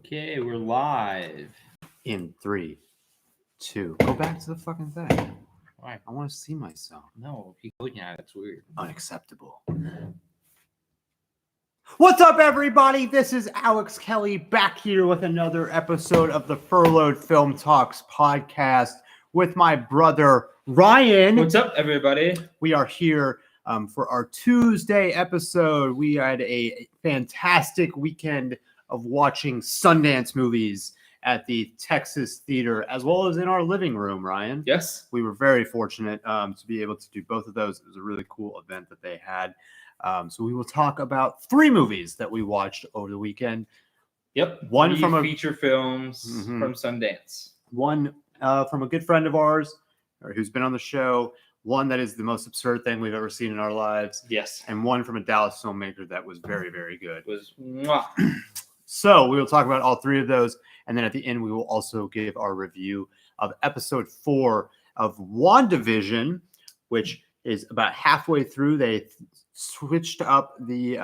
Okay, we're live. In 3, 2. Go back to the fucking thing. Why? I want to see myself. No, keep looking at it. It's weird. Unacceptable. What's up, everybody? This is Alex Kelly back here with another episode of the Furloughed Film Talks podcast with my brother Ryan. What's up, everybody? We are here for our Tuesday episode. We had a fantastic weekend of watching Sundance movies at the Texas Theater, as well as in our living room, Ryan. Yes. We were very fortunate to be able to do both of those. It was a really cool event that they had. So we will talk about 3 movies that we watched over the weekend. Yep. One from a feature films from Sundance. One from a good friend of ours who's been on the show. One that is the most absurd thing we've ever seen in our lives. Yes. And one from a Dallas filmmaker that was very, very good. It was mwah. So we will talk about all 3 of those. And then at the end, we will also give our review of episode 4 of WandaVision, which is about halfway through. They switched up the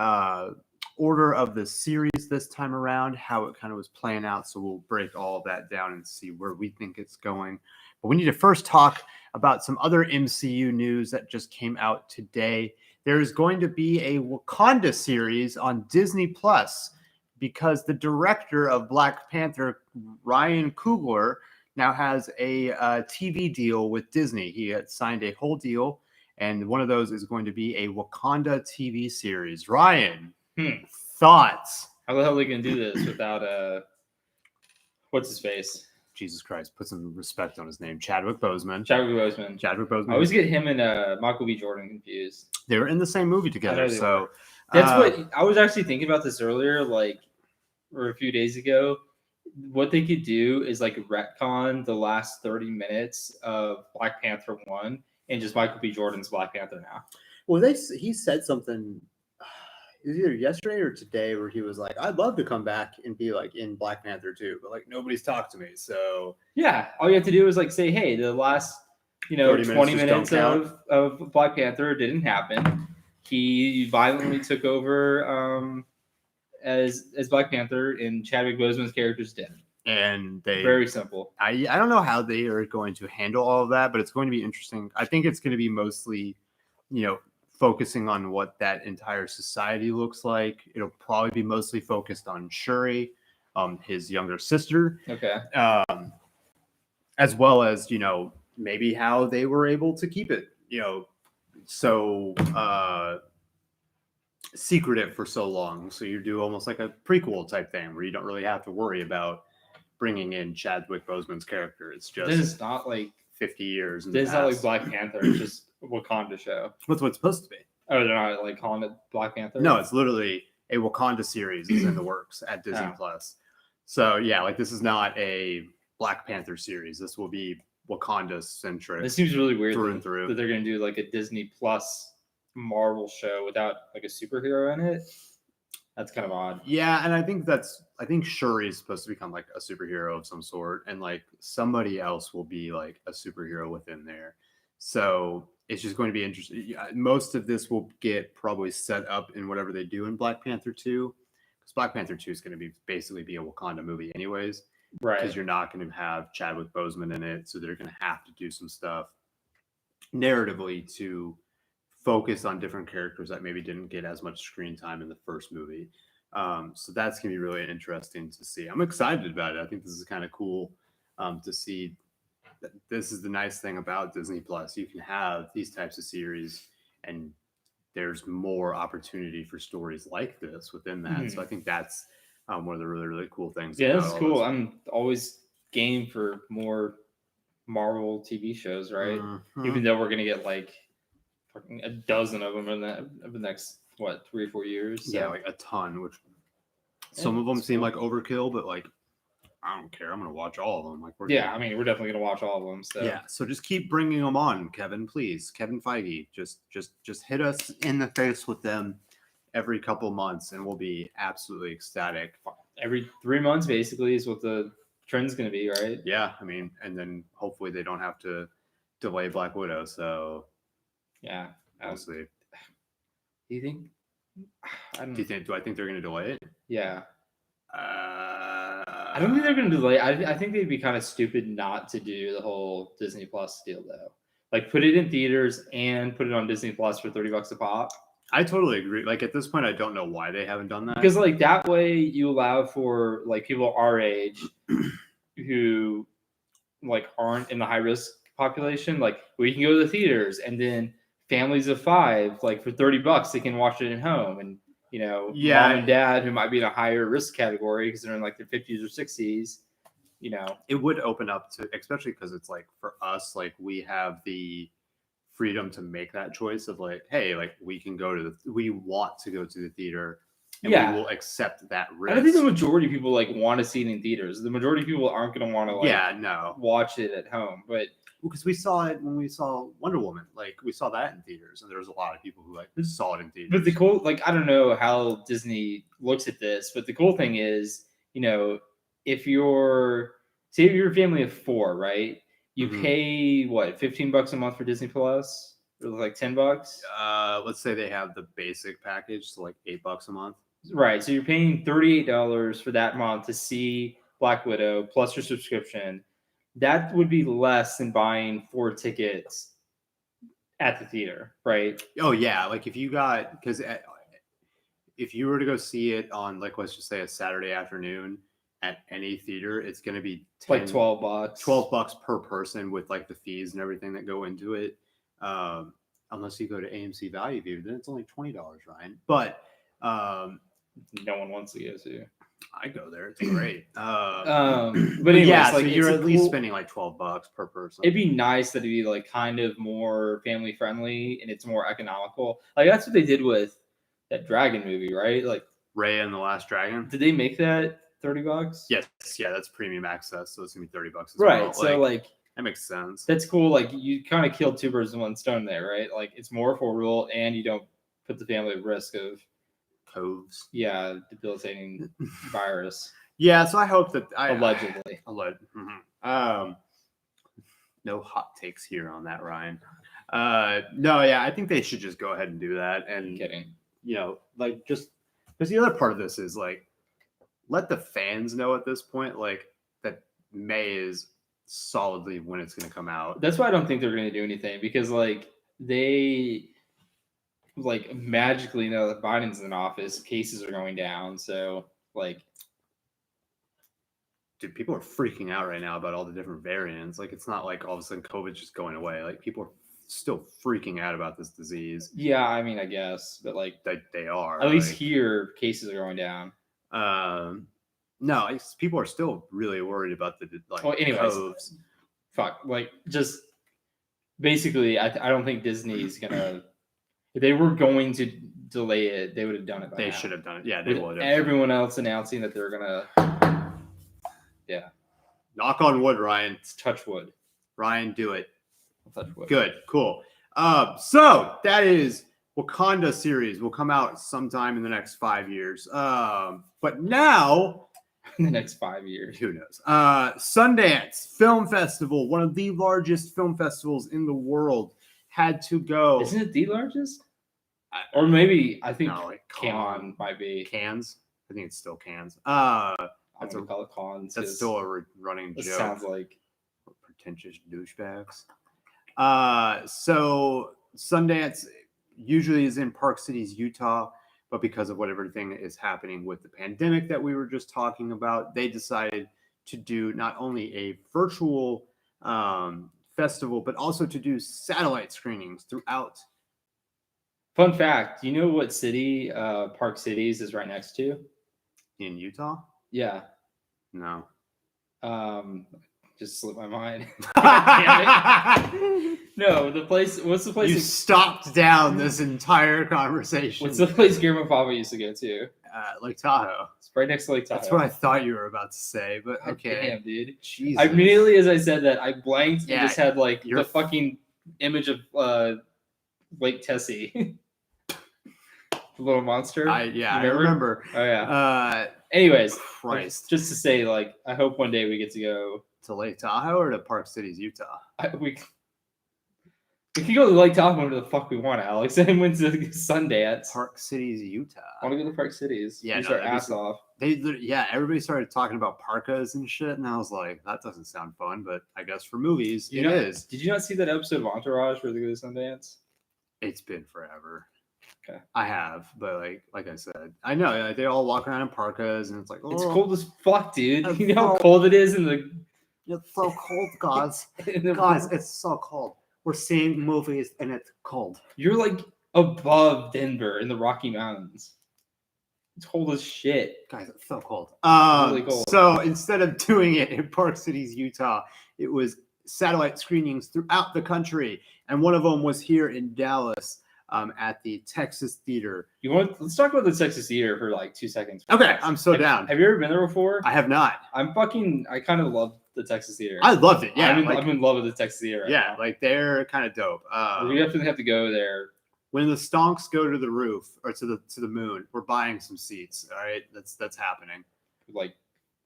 order of the series this time around, how it kind of was playing out. So we'll break all of that down and see where we think it's going. But we need to first talk about some other MCU news that just came out today. There is going to be a Wakanda series on Disney Plus, because the director of Black Panther, Ryan Coogler, now has a TV deal with Disney. He had signed a whole deal, and one of those is going to be a Wakanda TV series. Ryan, thoughts? How the hell are they going to do this without, what's his face? Jesus Christ, put some respect on his name. Chadwick Boseman. I always get him and Michael B. Jordan confused. They were in the same movie together, so... That's what I was actually thinking about this earlier, or a few days ago. What they could do is retcon the last 30 minutes of Black Panther 1 and just Michael B. Jordan's Black Panther now. Well, he said something either yesterday or today where he was like, I'd love to come back and be in Black Panther 2, but nobody's talked to me. So yeah, all you have to do is say, hey, the last 20 minutes of Black Panther didn't happen. He violently took over as Black Panther, and Chadwick Boseman's character is dead. And very simple. I don't know how they are going to handle all of that, but it's going to be interesting. I think it's going to be mostly, focusing on what that entire society looks like. It'll probably be mostly focused on Shuri, his younger sister. Okay. As well as, maybe how they were able to keep it, so secretive for so long. So you do almost like a prequel type thing where you don't really have to worry about bringing in Chadwick Boseman's character. It's just it's not 50 years. This is not like Black Panther. It's just a Wakanda show. That's what it's supposed to be. Oh, they're not calling it Black Panther? No, it's literally a Wakanda series is in the works at Disney Plus. So yeah, this is not a Black Panther series. This will be Wakanda centric. It seems really weird through and through that they're going to do a Disney Plus Marvel show without a superhero in it. That's kind of odd. Yeah, and I think Shuri is supposed to become a superhero of some sort, and somebody else will be a superhero within there. So it's just going to be interesting. Most of this will get probably set up in whatever they do in Black Panther 2, because Black Panther 2 is going to basically be a Wakanda movie anyways. Right. Because you're not going to have Chadwick Boseman in it, so they're going to have to do some stuff narratively to focus on different characters that maybe didn't get as much screen time in the first movie. So that's going to be really interesting to see. I'm excited about it. I think this is kind of cool to see. This is the nice thing about Disney Plus. You can have these types of series, and there's more opportunity for stories like this within that. Mm-hmm. So I think that's one of the really, really cool things. Yeah, that's cool. I'm always game for more Marvel TV shows, right? Mm-hmm. Even though we're going to get a dozen of them in the next 3 or 4 years. So. Yeah, a ton. Which some of them seem like overkill, but I don't care. I'm gonna watch all of them. We're definitely gonna watch all of them. So. Yeah. So just keep bringing them on, Kevin. Please, Kevin Feige. Just hit us in the face with them every couple months, and we'll be absolutely ecstatic. Every 3 months, basically, is what the trend's gonna be, right? Yeah. and then hopefully they don't have to delay Black Widow. So. Yeah, honestly. Do you think? Do I think they're going to delay it? Yeah. I don't think they're going to delay. I think they'd be kind of stupid not to do the whole Disney Plus deal though. Like put it in theaters and put it on Disney Plus for $30 a pop. I totally agree. Like at this point, I don't know why they haven't done that. Because like that way you allow for like people our age who like aren't in the high risk population. Like we can go to the theaters, and then families of 5, like for $30, they can watch it at home. And mom and dad who might be in a higher risk category because they're in like their 50s or 60s. It would open up to, especially because it's like for us, like we have the freedom to make that choice of like, hey, like we want to go to the theater, and we will accept that risk. I don't think the majority of people like want to see it in theaters. The majority of people aren't going to want to watch it at home. But because we saw it when we saw Wonder Woman, like we saw that in theaters, and there was a lot of people who like just saw it in theaters. But the cool, like I don't know how Disney looks at this, but the cool thing is, if you're a family of 4, right? You pay what, $15 a month for Disney Plus, or like $10? Let's say they have the basic package, so like $8 a month. Right. So you're paying $38 for that month to see Black Widow plus your subscription. That would be less than buying 4 tickets at the theater, right? Oh yeah, like if you were to go see it on, like, let's just say a Saturday afternoon at any theater, it's going to be like $12. $12 per person with like the fees and everything that go into it. Unless you go to AMC Value View, then it's only $20, Ryan. But no one wants to go to. I go there. It's great. But anyways, yeah, so you're at least spending like $12 per person. It'd be nice that it'd be like kind of more family friendly and it's more economical. Like that's what they did with that Dragon movie, right? Like Raya and the Last Dragon. Did they make that $30? Yes, yeah, that's premium access, so it's gonna be $30 as right. well. So like that makes sense. That's cool. Like you kind of killed 2 birds with 1 stone there, right? Like it's more affordable and you don't put the family at risk of coves. Yeah, debilitating virus. Yeah, so I hope that allegedly. No hot takes here on that, Ryan. No, yeah, I think they should just go ahead and do that. And kidding. Like just because the other part of this is like let the fans know at this point, like that May is solidly when it's going to come out. That's why I don't think they're going to do anything because like they like magically know that Biden's in office, cases are going down. So like, dude, people are freaking out right now about all the different variants. Like it's not like all of a sudden COVID's just going away. Like people are still freaking out about this disease. Yeah, I mean, I guess, but like they are. At least here, cases are going down. No, people are still really worried about the like. Well, anyways, fuck. Like, just basically, I don't think Disney's gonna. If they were going to delay it, they would have done it. They should have done it. Yeah, they would have. Everyone else announcing that they're gonna. Yeah. Knock on wood, Ryan. Touch wood. Ryan, do it. Touch wood. Good. Cool. So that is Wakanda series will come out sometime in the next 5 years. But now. In the next 5 years. Who knows? Sundance Film Festival, one of the largest film festivals in the world, had to go. Isn't it the largest? Or maybe I think Cannes might be. Cannes? I think it's still Cannes. That's what call it Cannes. That's still a running joke. Sounds like pretentious douchebags. So Sundance usually is in Park Cities, Utah. But because of what everything is happening with the pandemic that we were just talking about, they decided to do not only a virtual festival, but also to do satellite screenings throughout. Fun fact, do you know what city Park Cities is right next to? In Utah? Yeah. No. Just slipped my mind. No, the place. What's the place? You stopped down this entire conversation. What's the place Guillermo Fava used to go to? Lake Tahoe. It's right next to Lake Tahoe. That's what I thought you were about to say, but okay. Damn, dude. Jesus. Immediately as I said that, I blanked and just had like the fucking image of Lake Tessie. The little monster. I remember. Oh yeah. Anyways, Christ. Just to say, like, I hope one day we get to go to Lake Tahoe or to Park Cities, Utah. We can go to Lake Tahoe whenever the fuck we want, Alex. And went to Sundance. Park Cities, Utah. I want to go to Park Cities. Yeah, Use our ass off. Everybody started talking about parkas and shit, and I was like, that doesn't sound fun, but I guess for movies, it is. Did you not see that episode of Entourage where they go to Sundance? It's been forever. Okay. I have, but like I said, I know like, they all walk around in parkas, and it's like, oh, it's cold as fuck, dude. You know how cold it is in the. It's so cold, guys. Guys, it's so cold. We're seeing movies, and it's cold. You're like above Denver in the Rocky Mountains. It's cold as shit. Guys, it's so cold. Really cold. So instead of doing it in Park Cities, Utah, it was satellite screenings throughout the country, and one of them was here in Dallas. At the Texas Theater. Let's talk about the Texas Theater for like 2 seconds. Okay, I'm down. Have you ever been there before? I have not. I kind of love the Texas Theater. I loved it. Yeah, I'm in love with the Texas Theater. Yeah, like they're kind of dope. We definitely have to go there. When the stonks go to the roof or to the moon, we're buying some seats. All right, that's happening. Like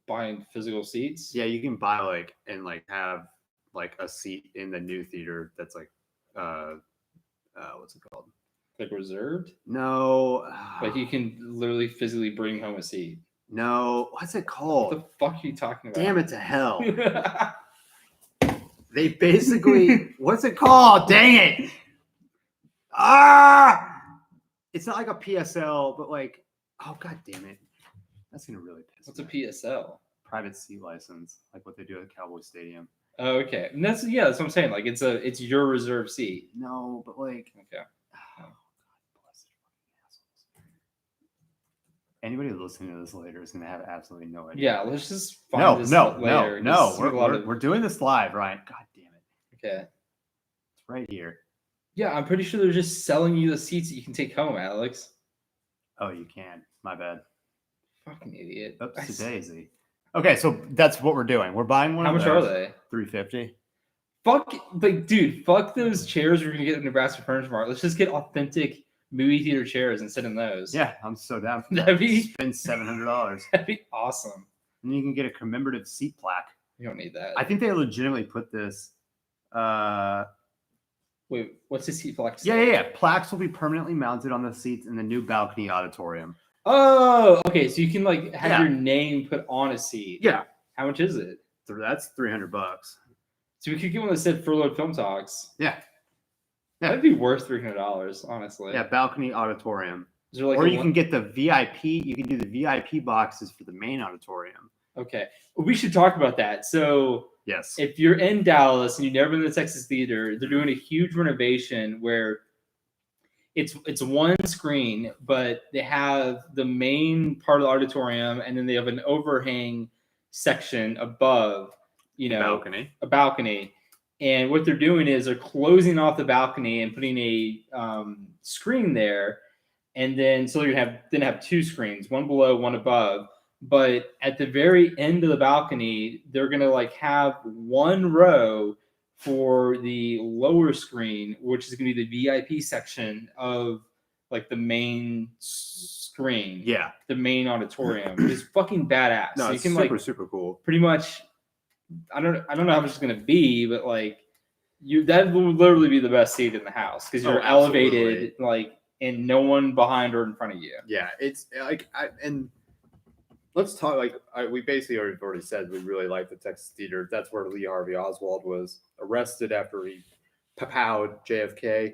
buying physical seats. Yeah, you can buy have a seat in the new theater that's like what's it called? Like reserved? No. Like you can literally physically bring home a seat. No. What's it called? What the fuck are you talking about? Damn it to hell. They basically, what's it called? Dang it. It's not like a PSL, but like, oh, god damn it. That's going to really piss me off. What's a PSL? Private seat license, like what they do at Cowboy Stadium. Oh, okay. And that's what I'm saying. Like it's your reserved seat. No, but like, okay. Anybody listening to this later is going to have absolutely no idea. Yeah, let's just find this later. No. We're doing this live, Ryan. God damn it. Okay. It's right here. Yeah, I'm pretty sure they're just selling you the seats that you can take home, Alex. Oh, you can. My bad. Fucking idiot. Oops, daisy. Okay, so that's what we're doing. We're buying one. How much are they? $350. Fuck those chairs we're gonna get at Nebraska Furniture Mart. Let's just get authentic movie theater chairs and sit in those. Yeah, I'm so down. That'd be spend $700. That'd be awesome. And you can get a commemorative seat plaque. You don't need that. I think they legitimately put this. Wait, what's the seat plaque? Yeah. Plaques will be permanently mounted on the seats in the new balcony auditorium. Oh, okay. So you can have your name put on a seat. Yeah. How much is it? That's $300. So we could get one that said Furloughed Film Talks. Yeah. That'd be worth $300, honestly. Yeah, balcony auditorium. Is there or you can get the VIP. You can do the VIP boxes for the main auditorium. Okay. Well, we should talk about that. So yes, if you're in Dallas and you've never been to the Texas Theater, they're doing a huge renovation where it's one screen, but they have the main part of the auditorium, and then they have an overhang section above, a balcony. And what they're doing is they're closing off the balcony and putting a screen there, and then so you're gonna have two screens, one below, one above. But at the very end of the balcony, they're gonna have one row for the lower screen, which is gonna be the VIP section of the main screen. Yeah, the main auditorium, which is fucking badass. No, so it's you can super cool. Pretty much. I don't know how much it's gonna be, but that will literally be the best seat in the house because you're elevated, and no one behind or in front of you. Yeah, it's and let's talk. We basically already said we really like the Texas Theater. That's where Lee Harvey Oswald was arrested after he powwowed JFK.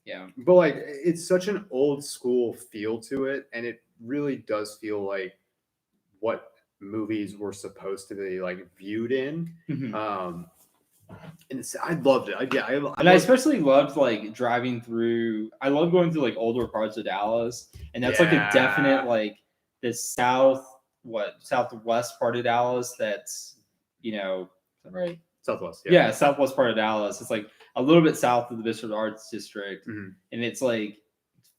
Yeah, but it's such an old school feel to it, and it really does feel like what movies were supposed to be viewed in. Mm-hmm. And I loved it. I especially loved driving through. I love going through older parts of Dallas, and that's a definite the southwest part of Dallas. That's is that right? Southwest. Yeah, southwest part of Dallas. It's a little bit south of the Bishop Arts District, mm-hmm. and it's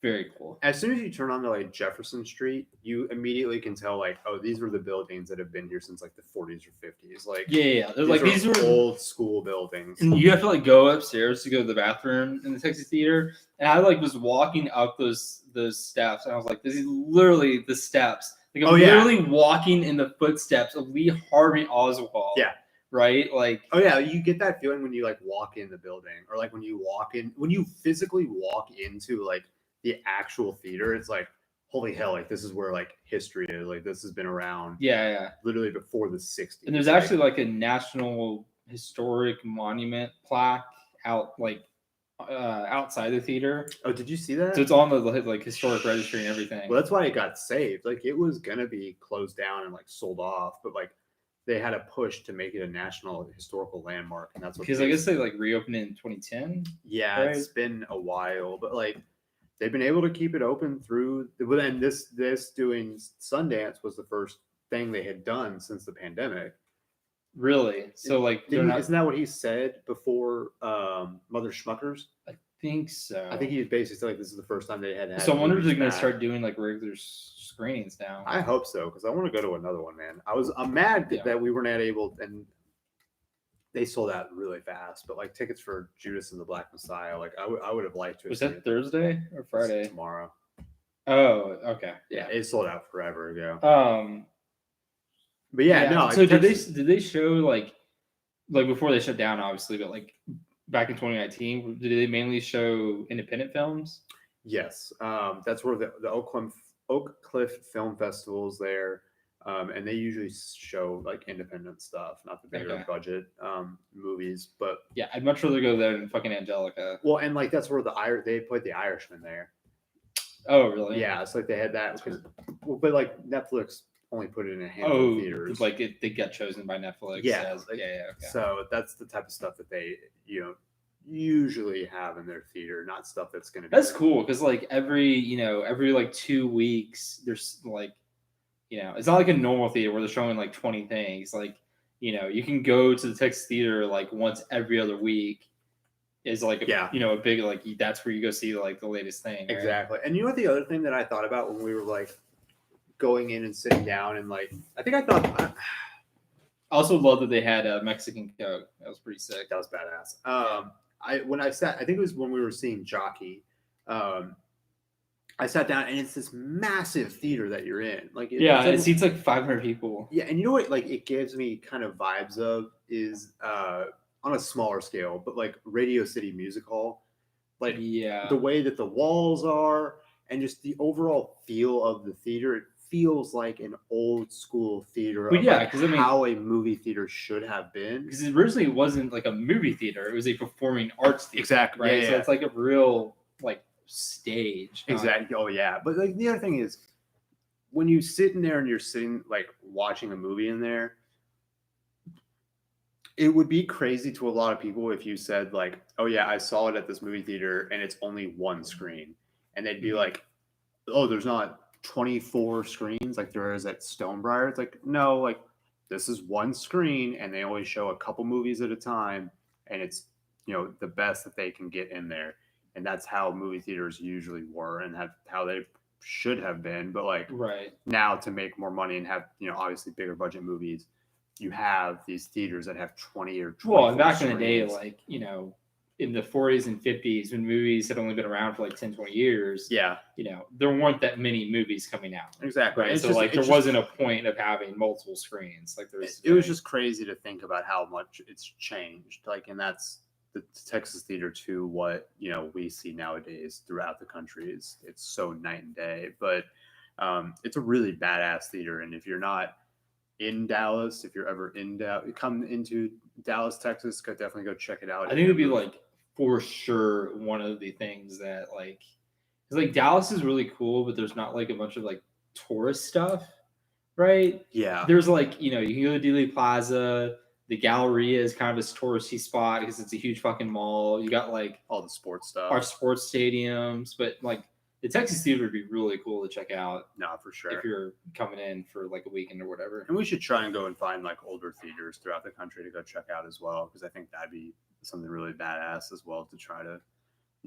very cool. As soon as you turn onto Jefferson Street, you immediately can tell oh, these were the buildings that have been here since the 40s or 50s. Yeah. These are old school buildings. And you have to go upstairs to go to the bathroom in the Texas Theater. And I was walking up those steps, and I was this is literally the steps. I'm literally walking in the footsteps of Lee Harvey Oswald. Yeah. right? Like, oh yeah, you get that feeling when you like walk in the building, or like when you physically walk into like the actual theater. It's like, holy hell, like this is where like history is. Like this has been around, yeah. literally before the 60s. And there's actually like a National Historic Monument plaque outside the theater. Oh, did you see that? So it's on the like historic registry and everything. Well, that's why it got saved. Like it was gonna be closed down and like sold off, but like they had a push to make it a national historical landmark, and that's what. Because I guess they like reopened it in 2010. Yeah, right? It's been a while, but like they've been able to keep it open through. And this doing Sundance was the first thing they had done since the pandemic. Really? So like, isn't that what he said before Mother Schmuckers? I think so. I think he basically said like this is the first time they had. So I wonder if they're going to start doing like regular screenings now. I hope so, because I want to go to another one, man. I'm mad that we were not able, and they sold out really fast. But like tickets for Judas and the Black Messiah, like I would have liked to. Was that Thursday or Friday? Tomorrow. Oh, okay. Yeah, it sold out forever ago. But no. So did they show like before they shut down, obviously, but like back in 2019, did they mainly show independent films? Yes, that's where the Oak Cliff Film Festival is there, and they usually show like independent stuff, not the bigger budget movies. But yeah, I'd much rather go there than fucking Angelica. Well, and like that's where they played The Irishman there. Oh, really? Yeah, it's like they had that, but like Netflix only put it in a handful of theaters. Like they got chosen by Netflix. Yeah, Okay. So that's the type of stuff that they usually have in their theater, not stuff that's going to be. That's cool because like every like 2 weeks there's like it's not like a normal theater where they're showing like 20 things. Like you can go to the Texas Theater like once every other week. Is like a big like that's where you go see like the latest thing. Right? Exactly. And what the other thing that I thought about when we were like going in and sitting down and like I also love that they had a Mexican Coke. That was pretty sick. That was badass. I think it was when we were seeing Jockey. I sat down and it's this massive theater that you're in. Like it seats like 500 people. Yeah, and you know what? Like it gives me kind of vibes of is on a smaller scale, but like Radio City Music Hall, like the way that the walls are and just the overall feel of the theater, it feels like an old school theater. But because how a movie theater should have been. Because originally it wasn't like a movie theater; it was a performing arts theater. Exactly. Right. Yeah, so it's like a real like stage. Exactly. Oh yeah. But like the other thing is, when you sit in there and you're sitting like watching a movie in there. It would be crazy to a lot of people if you said like, oh yeah, I saw it at this movie theater and it's only one screen. And they'd be like, oh, there's not 24 screens like there is at Stonebriar. It's like, no, like this is one screen and they only show a couple movies at a time. And it's, the best that they can get in there. And that's how movie theaters usually were and how they should have been. But like now to make more money and have, obviously bigger budget movies, you have these theaters that have 20 or 24 Well, and back screens. in the day, like, in the 40s and 50s, when movies had only been around for like 10, 20 years, there weren't that many movies coming out. Exactly. Right? So there wasn't a point of having multiple screens. Like it was just crazy to think about how much it's changed. Like, and that's the Texas theater to what, we see nowadays throughout the country. It's so night and day, but it's a really badass theater. And if you're not in Dallas, if you're ever in Dallas, come into Dallas, Texas, definitely go check it out. I think it'd be like for sure one of the things that like, because like Dallas is really cool, but there's not like a bunch of like tourist stuff, right? Yeah. There's like you can go to Dealey Plaza. The Galleria is kind of this touristy spot because it's a huge fucking mall. You got like all the sports stuff, our sports stadiums, but like. The Texas Theater would be really cool to check out. No, for sure. If you're coming in for like a weekend or whatever. And we should try and go and find like older theaters throughout the country to go check out as well, because I think that'd be something really badass as well to try to,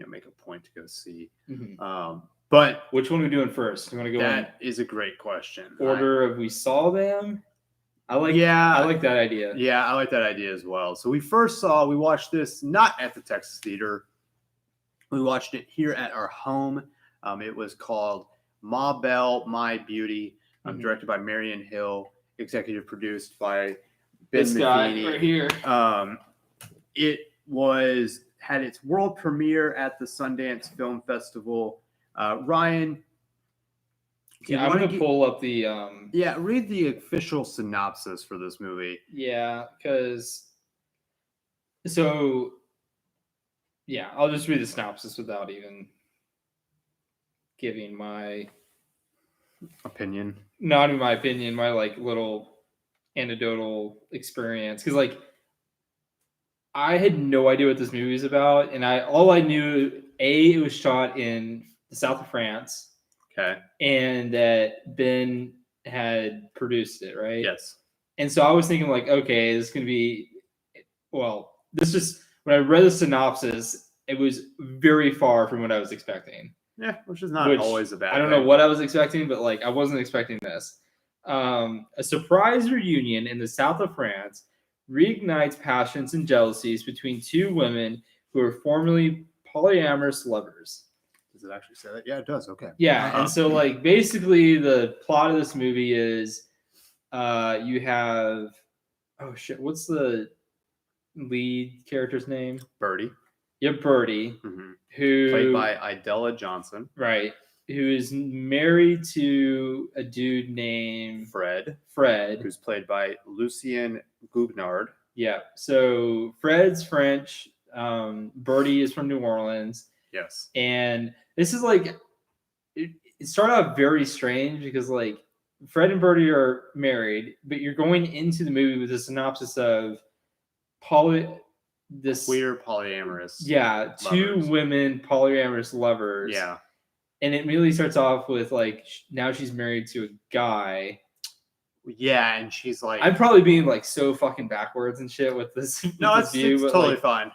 make a point to go see. Mm-hmm. But which one are we doing first? You want to go? That is a great question. Order of we saw them. I like that idea. Yeah, I like that idea as well. So we watched this not at the Texas Theater. We watched it here at our home. It was called Ma Belle, My Beauty, directed by Marion Hill, executive produced by this guy right here. It had its world premiere at the Sundance Film Festival. Ryan, I'm going to pull up the read the official synopsis for this movie. Yeah, because I'll just read the synopsis without even giving my opinion. Not even my opinion, my little anecdotal experience. Because I had no idea what this movie was about, and all I knew, it was shot in the south of France. Okay. And that Ben had produced it, right? Yes. And so I was thinking okay, this is going to be, when I read the synopsis, it was very far from what I was expecting. Yeah, which is not always a bad thing. I don't know what I was expecting, but I wasn't expecting this. A surprise reunion in the south of France reignites passions and jealousies between two women who were formerly polyamorous lovers. Does it actually say that? Yeah, it does. Okay. Yeah, and so basically the plot of this movie is you have what's the lead character's name? Birdie. Yeah, Birdie, who played by Idella Johnson. Right. Who is married to a dude named Fred, who's played by Lucien Guignard. Yeah. So Fred's French. Birdie is from New Orleans. Yes. And this is it started out very strange because Fred and Birdie are married, but you're going into the movie with a synopsis of queer polyamorous. Yeah, two women polyamorous lovers. Yeah. And it immediately starts off with now she's married to a guy. Yeah, and she's I'm probably being so fucking backwards and shit with this. No, it's totally fine.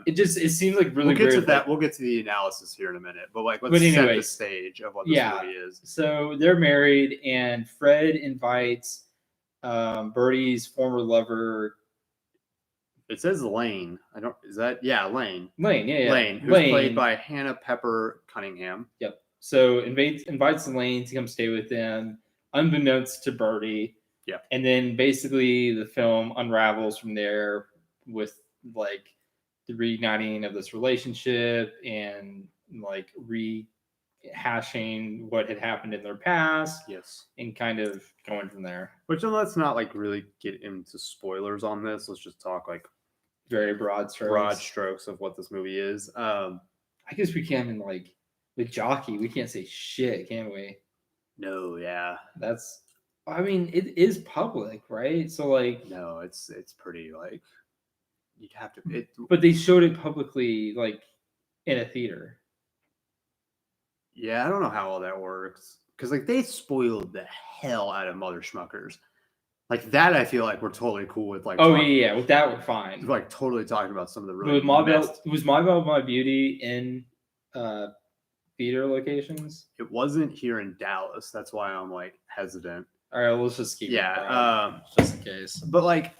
It seems really we'll get weird. To that. We'll get to the analysis here in a minute. But let's set the stage of what this movie is. So they're married, and Fred invites Birdie's former lover. It says Lane. Lane. Lane, Lane, who's played by Hannah Pepper Cunningham. Yep. So invites Lane to come stay with them, unbeknownst to Birdie. Yeah. And then basically the film unravels from there with the reigniting of this relationship and rehashing what had happened in their past. Yes. And kind of going from there. Which let's not really get into spoilers on this. Let's just talk very broad strokes of what this movie is. I guess we can't even with Jockey, we can't say shit, can we? No, yeah. It is public, right? So no, it's pretty you'd have to but they showed it publicly in a theater. Yeah, I don't know how all that works. Because they spoiled the hell out of Mother Schmuckers. That I feel we're totally cool with with that we're fine. Totally talking about some of the really was My Belle My Beauty in theater locations? It wasn't here in Dallas. That's why I'm hesitant. All right, let's just keep it. Just in case. But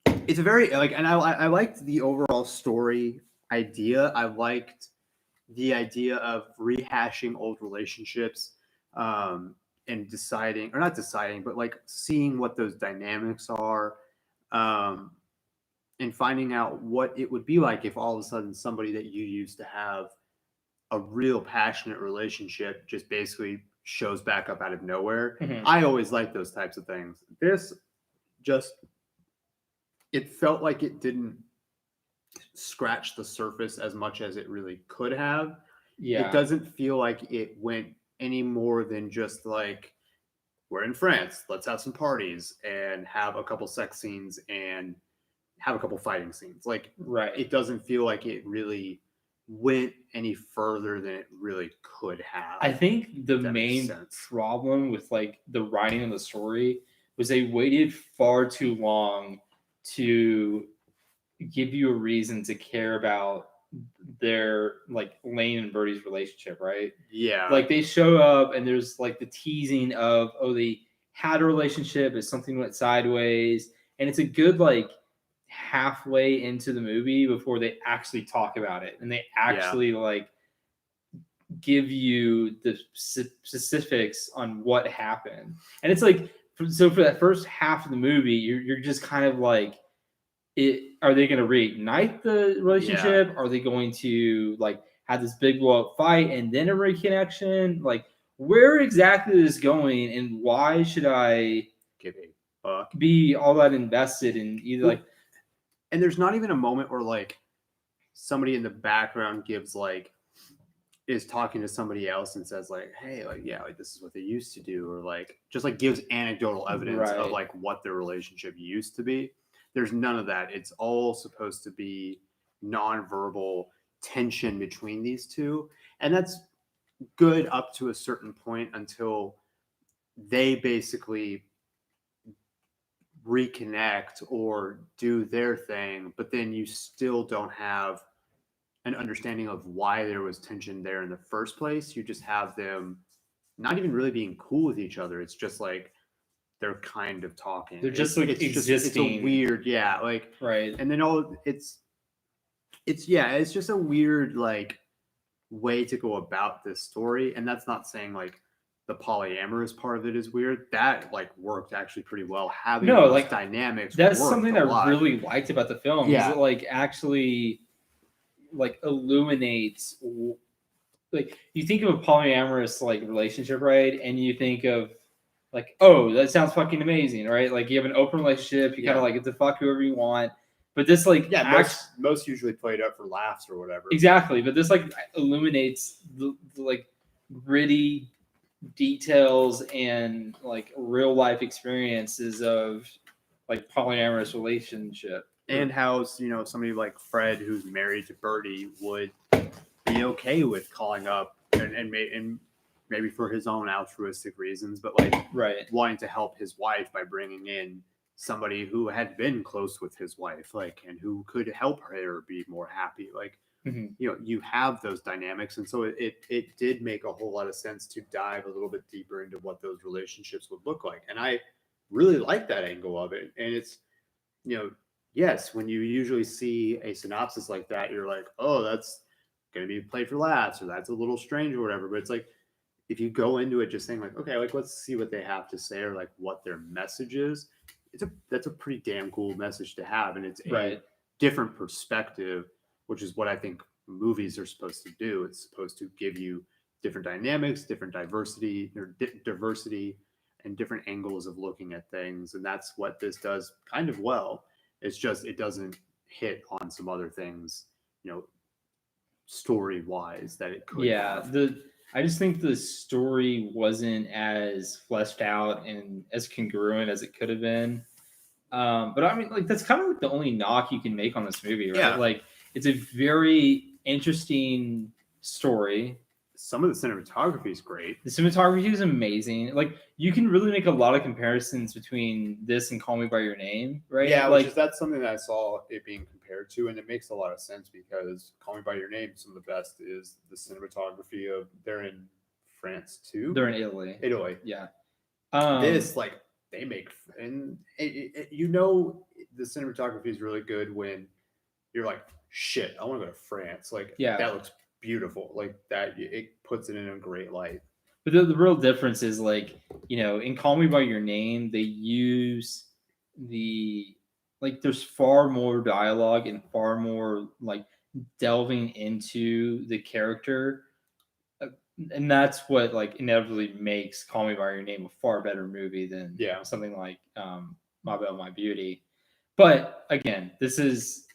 it's a very and I liked the overall story idea. I liked the idea of rehashing old relationships. And not deciding, but seeing what those dynamics are, and finding out what it would be like if all of a sudden somebody that you used to have a real passionate relationship just basically shows back up out of nowhere. Mm-hmm. I always like those types of things. This it felt like it didn't scratch the surface as much as it really could have. Yeah. It doesn't feel like it went any more than just we're in France, let's have some parties and have a couple sex scenes and have a couple fighting scenes. Right. It doesn't feel like it really went any further than it really could have. I think the main problem with the writing of the story was they waited far too long to give you a reason to care about their Lane and Birdie's relationship, right? Yeah. They show up and there's the teasing of they had a relationship, but something went sideways, and it's a good halfway into the movie before they actually talk about it and they actually give you the specifics on what happened. And it's so for that first half of the movie, you're just kind of like, are they going to reignite the relationship? Yeah. Are they going to like have this big blow up fight and then a reconnection? Like, where exactly is this going, and why should I Give a fuck. be all that invested in either like? And there's not even a moment where like somebody in the background gives like is talking to somebody else and says like, hey, like, yeah, like this is what they used to do, or like just like gives anecdotal evidence of Right. like what their relationship used to be. There's none of that. It's all supposed to be nonverbal tension between these two, and that's good up to a certain point until they basically reconnect or do their thing, but then you still don't have an understanding of why there was tension there in the first place. You just have them not even really being cool with each other. It's just like they're kind of talking. They're just like existing. It's a weird, yeah, like right. And then it's just a weird like way to go about this story. And that's not saying like the polyamorous part of it is weird. That like worked actually pretty well. Having those like dynamics. That's something I really liked about the film. Yeah. Is it like actually like illuminates, like you think of a polyamorous like relationship, right? And you think of like, oh, that sounds fucking amazing, right? Like you have an open relationship, you kind of like get to fuck whoever you want. But this like most usually played up for laughs or whatever. Exactly, but this like illuminates the like gritty details and like real life experiences of like polyamorous relationship. And how somebody like Fred, who's married to Birdie, would be okay with calling up and maybe for his own altruistic reasons, but like wanting to help his wife by bringing in somebody who had been close with his wife, like, and who could help her be more happy. Like, you have those dynamics, and so it did make a whole lot of sense to dive a little bit deeper into what those relationships would look like, and I really like that angle of it. And it's yes, when you usually see a synopsis like that, you're like, oh, that's going to be played for laughs, or that's a little strange or whatever. But it's like, if you go into it just saying like, okay, like let's see what they have to say, or like what their message is, that's a pretty damn cool message to have. And it's a different perspective, which is what I think movies are supposed to do. It's supposed to give you different dynamics, different diversity, and different angles of looking at things. And that's what this does kind of well. It's just, it doesn't hit on some other things, story wise that it could. I just think the story wasn't as fleshed out and as congruent as it could have been. But I mean, like that's kind of like the only knock you can make on this movie, right? Yeah. Like it's a very interesting story. Some of the cinematography is great. The cinematography is amazing. Like you can really make a lot of comparisons between this and Call Me by Your Name, right? Yeah, like that's something that I saw it being compared to, and it makes a lot of sense because Call Me by Your Name, some of the best is the cinematography of. They're in France too. They're in Italy. Yeah. This like they make, and the cinematography is really good when you're like, shit, I want to go to France. Like that looks beautiful. Like that, it puts it in a great light. But the real difference is like, in Call Me by Your Name, they use there's far more dialogue and far more like delving into the character. And that's what like inevitably makes Call Me by Your Name a far better movie than something like My Belle, My Beauty. But again, this is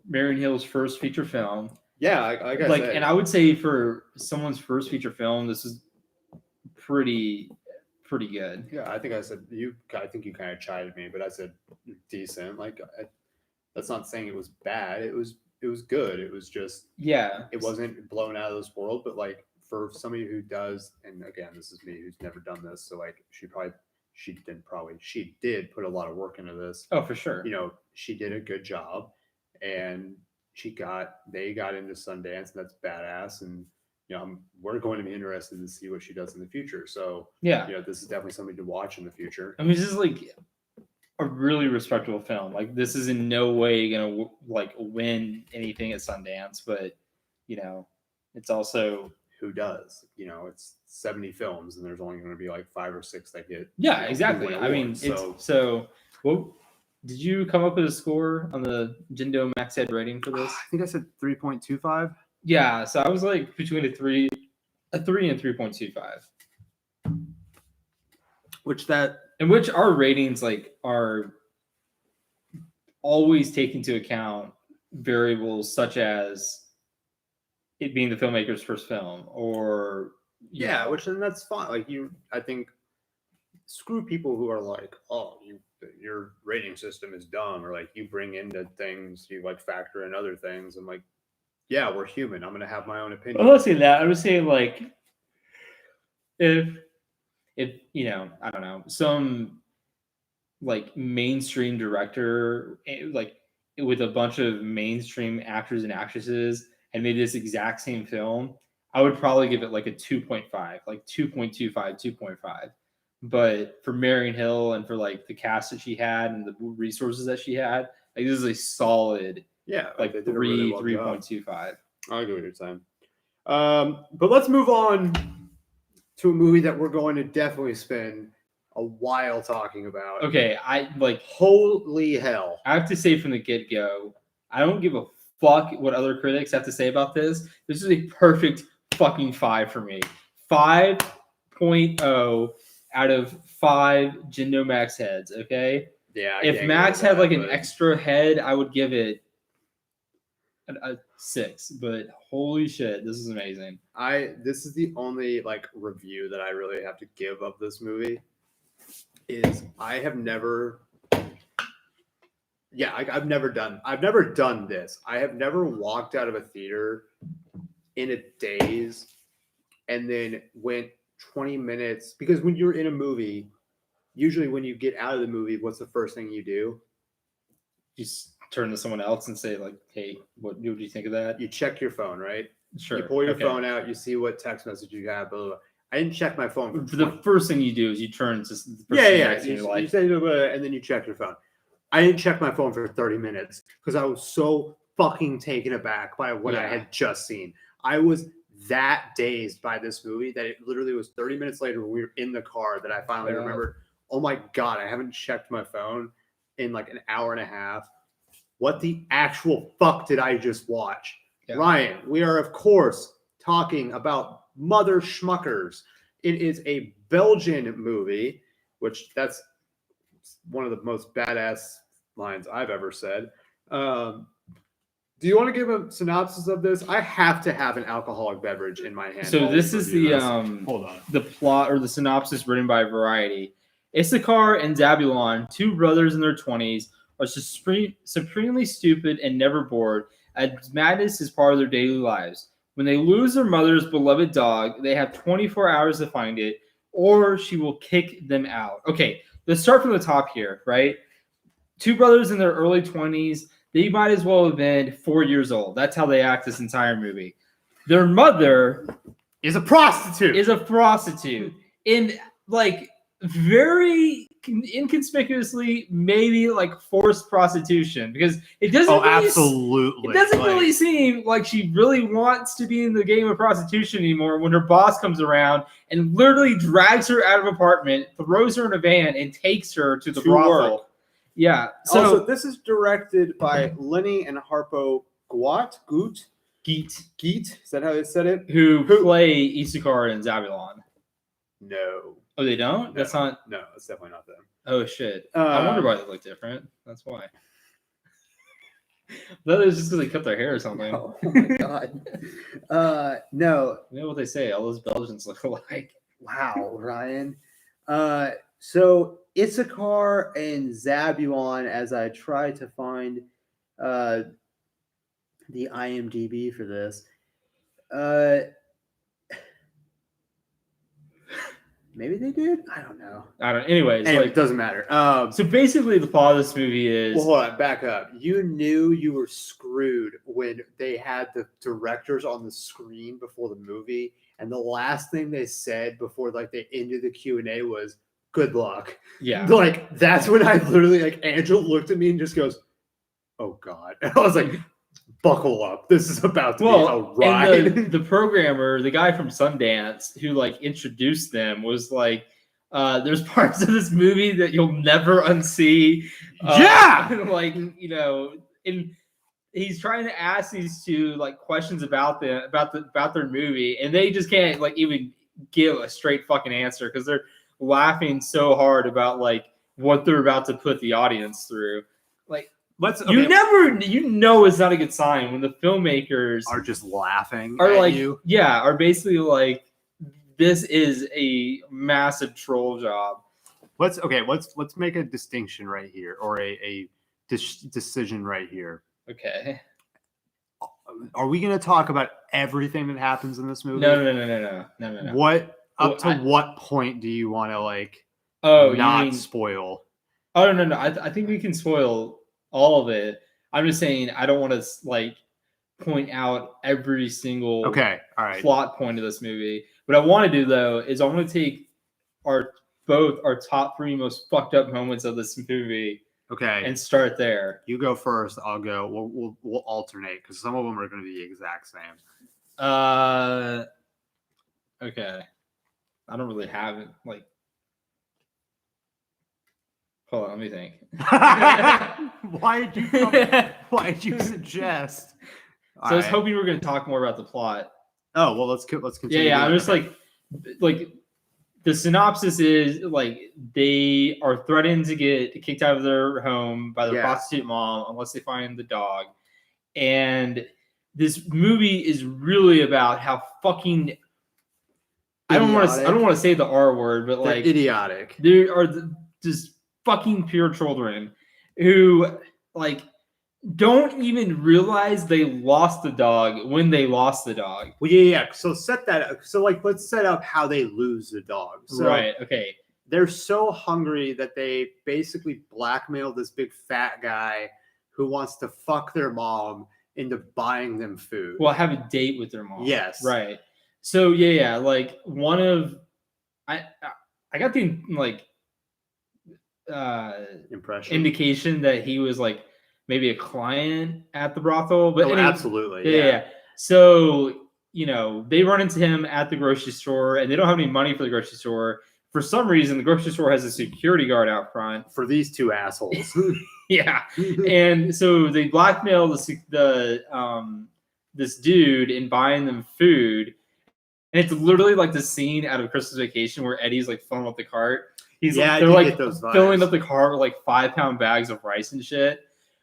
Marion Hill's first feature film. Yeah, like I said. And I would say for someone's first feature film, this is pretty good. Yeah, I think I said I think you kind of chided me, but I said decent. Like that's not saying it was bad. It was good. It was just it wasn't blown out of this world. But like for somebody who does, and again, this is me who's never done this, so like she did put a lot of work into this. Oh, for sure. She did a good job, and they got into Sundance, and that's badass. And we're going to be interested to see what she does in the future. So this is definitely something to watch in the future. I mean, this is like a really respectable film. Like this is in no way gonna like win anything at Sundance, but it's also who does? It's 70 films, and there's only going to be like 5 or 6 that get. Yeah, exactly. I mean, what did you come up with a score on the Jindo Max Head rating for this? I think I said 3.25. Yeah, so I was like between a 3 and 3.25. Which our ratings are always take into account variables such as it being the filmmaker's first film, or which then that's fine. I think screw people who are like, oh, your rating system is dumb, or like you bring into things, you like factor in other things. I'm like, yeah, we're human. I'm gonna have my own opinion. I'm not saying that. I was saying like if I don't know, some like mainstream director like with a bunch of mainstream actors and actresses and made this exact same film, I would probably give it like a 2.5, like 2.25, 2.5. But for Marion Hill and for like the cast that she had and the resources that she had, like this is a solid like 3.25. I agree with your time. But let's move on to a movie that we're going to definitely spend a while talking about. Okay, holy hell. I have to say from the get-go, I don't give a fuck what other critics have to say about this. This is a perfect fucking 5 for me. 5.0 out of 5 Jindo Max heads, okay? Yeah. If Max had like an extra head, I would give it a 6. But holy shit, this is amazing. This is the only like review that I really have to give of this movie. Is I've never done this. I have never walked out of a theater in a daze and then went 20 minutes, because when you're in a movie, usually when you get out of the movie, what's the first thing you do? You turn to someone else and say like, hey, what do you think of that? You check your phone, right? Sure. You pull your phone out, you see what text message you got, blah, blah, blah. I didn't check my phone. The first thing you do is you turn to the person you say, and then you check your phone. I didn't check my phone for 30 minutes because I was so fucking taken aback by what I had just seen. I was that dazed by this movie that it literally was 30 minutes later when we were in the car that I finally remembered, oh my God, I haven't checked my phone in like an hour and a half. What the actual fuck did I just watch? Yeah. Ryan, we are, of course, talking about Mother Schmuckers. It is a Belgian movie, which that's one of the most badass lines I've ever said. Do you want to give a synopsis of this? I have to have an alcoholic beverage in my hand. So this is the plot or the synopsis written by Variety. Issachar and Zabulon, 2 brothers in their 20s, are supremely stupid and never bored, as madness is part of their daily lives. When they lose their mother's beloved dog, they have 24 hours to find it, or she will kick them out. Okay, let's start from the top here, right? 2 brothers in their early 20s. They might as well have been 4 years old. That's how they act this entire movie. Their mother is a prostitute. In like very inconspicuously, maybe like forced prostitution, because it doesn't. Oh, absolutely! It doesn't really seem like she really wants to be in the game of prostitution anymore. When her boss comes around and literally drags her out of an apartment, throws her in a van, and takes her to the brothel. Work. Yeah. So also, this is directed by Lenny and Harpo Geet. Is that how they said it? Who play Issachar and Zabulon? No. Oh, they don't? No. That's not. No, that's definitely not them. Oh shit! I wonder why they look different. That's why. That is just because they cut their hair or something. Oh my God. No. You know what they say? All those Belgians look alike. Wow, Ryan. So Issachar and Zabulon, as I try to find the IMDb for this. Maybe they did. I don't know. Anyways, it doesn't matter. So basically, the plot of this movie is. Well, hold on, back up. You knew you were screwed when they had the directors on the screen before the movie, and the last thing they said before they ended the Q&A was "Good luck." Yeah. That's when I literally Angela looked at me and just goes, "Oh God!" And I was like, buckle up. This is about to be a ride. And the programmer, the guy from Sundance who like introduced them was like, there's parts of this movie that you'll never unsee. Like, you know, and he's trying to ask these two like questions about their movie, and they just can't like even give a straight fucking answer because they're laughing so hard about like what they're about to put the audience through. Like, you know it's not a good sign when the filmmakers are just laughing are at like you. Yeah, are basically like, this is a massive troll job. Let's make a distinction right here, or a decision right here. Okay. Are we going to talk about everything that happens in this movie? No. What point do you want to like? Spoil? Oh no. I think we can spoil all of it. I'm just saying I don't want to like point out every single plot point of this movie. What I want to do though is I want to take both our top 3 most fucked up moments of this movie. Okay. And start there. You go first. I'll go. We'll alternate because some of them are going to be the exact same. Okay. I don't really have it. Like, hold on. Let me think. Why did you suggest? I was hoping we were going to talk more about the plot. Oh well, let's continue. Yeah. I'm just like. The synopsis is like they are threatened to get kicked out of their home by their prostitute mom unless they find the dog. And this movie is really about how fucking I don't want to say the R word, but like idiotic. There are just fucking pure children who like don't even realize they lost the dog when they lost the dog. Well, yeah. So set that up. So like, let's set up how they lose the dog. So right. Okay. They're so hungry that they basically blackmail this big fat guy who wants to fuck their mom into buying them food. Well, have a date with their mom. Yes. Right. So yeah. Like one of I got the like indication that he was like maybe a client at the brothel, but absolutely. Yeah. So, you know, they run into him at the grocery store and they don't have any money for the grocery store. For some reason, the grocery store has a security guard out front for these two assholes. Yeah. And so they blackmail this dude in buying them food. And it's literally like the scene out of Christmas Vacation where Eddie's like filling up the cart. They're like filling up the cart with like 5-pound bags of rice and shit.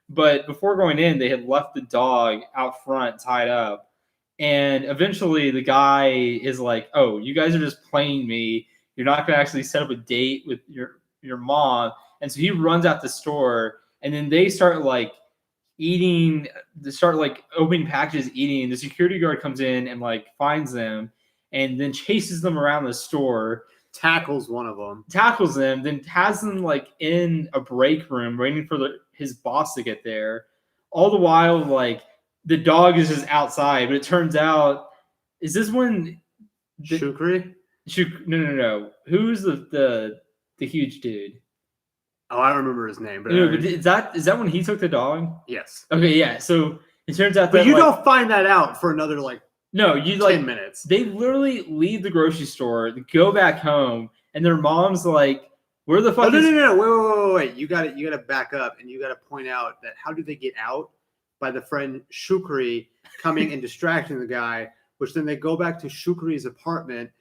But before going in, they had left the dog out front tied up. And eventually the guy is like, oh, you guys are just playing me. You're not going to actually set up a date with your mom. And so he runs out the store and then they start like eating. They start like opening packages, eating. The security guard comes in and like finds them and then chases them around the store. Tackles one of them. Tackles them, then has them like in a break room waiting for his boss to get there. All the while, like the dog is just outside. But it turns out, is this when Shukri? No. Who's the huge dude? Oh, I don't remember his name. But is that when he took the dog? Yes. Okay, yeah. So it turns out that you like, don't find that out for another like. No, you 10 like minutes. They literally leave the grocery store, go back home, and their mom's like, "Where the fuck?" No. Wait. You got to back up, and you got to point out that how do they get out? By the friend Shukri coming and distracting the guy, which then they go back to Shukri's apartment,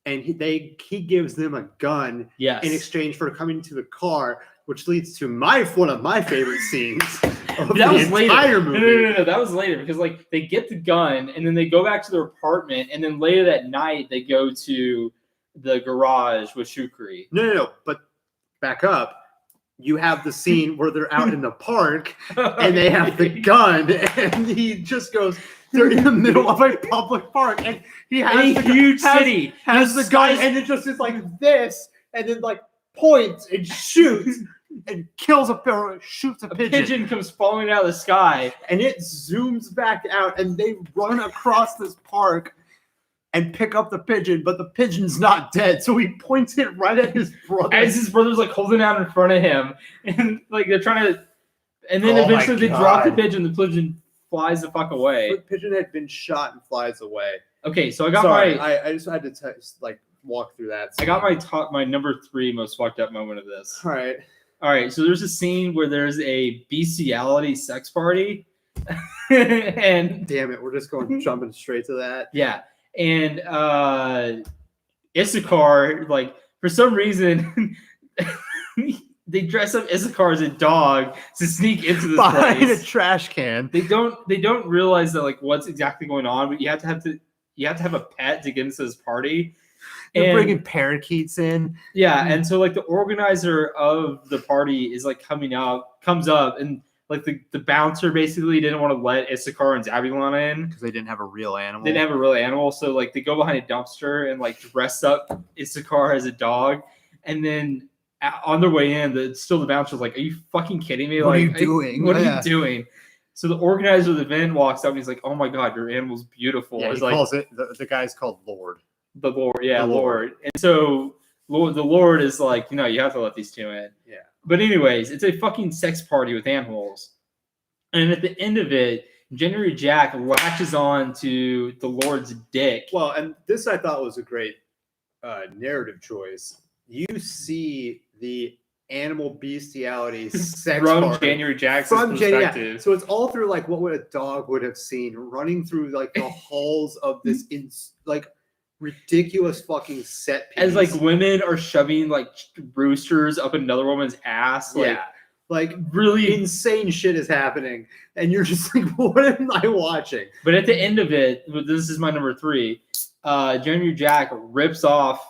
and he gives them a gun in exchange for coming to the car, which leads to one of my favorite scenes. That was later. Movie. No. That was later because like they get the gun and then they go back to their apartment and then later that night they go to the garage with Shukri. No. But back up. You have the scene where they're out in the park and they have the gun and he just goes. They're in the middle of a public park and he has has the gun and it just is like this and then like points and shoots. And shoots a pigeon. A pigeon comes falling out of the sky. And it zooms back out and they run across this park and pick up the pigeon, but the pigeon's not dead. So he points it right at his brother. As his brother's like holding out in front of him. And like they're trying to and then eventually they drop the pigeon flies the fuck away. Pigeon had been shot and flies away. Okay, so I got I just had to walk through that. I got my number 3 most fucked up moment of this. All right. So there's a scene where there's a bestiality sex party, and damn it, we're just jumping straight to that. Yeah, and Issachar, like for some reason. They dress up Issachar as a dog to sneak into this behind place. a trash can. They don't realize that like what's exactly going on, but you have to have a pet to get into this party. They're bringing parakeets in. Yeah, and so like the organizer of the party is like comes up, and like the bouncer basically didn't want to let Issachar and Zabulon in because they didn't have a real animal. They didn't have a real animal, so like they go behind a dumpster and like dress up Issachar as a dog, and then on their way in, the bouncer's like, "Are you fucking kidding me? What are you doing? What are you doing?" So the organizer of the event walks up and he's like, "Oh my god, your animal's beautiful." Yeah, he calls it. The guy's called Lord. The Lord, yeah, Lord. And so the Lord is like, you have to let these two in. Yeah. But anyways, it's a fucking sex party with animals, and at the end of it, January Jack latches on to the Lord's dick. Well, and this I thought was a great narrative choice. You see the animal bestiality sex from party January Jack's perspective. So it's all through like what would a dog would have seen running through like the halls of this ridiculous fucking set piece. As like women are shoving like roosters up another woman's ass. Like really insane shit is happening, and you're just like, what am I watching? But at the end of it, this is my number 3. January Jack rips off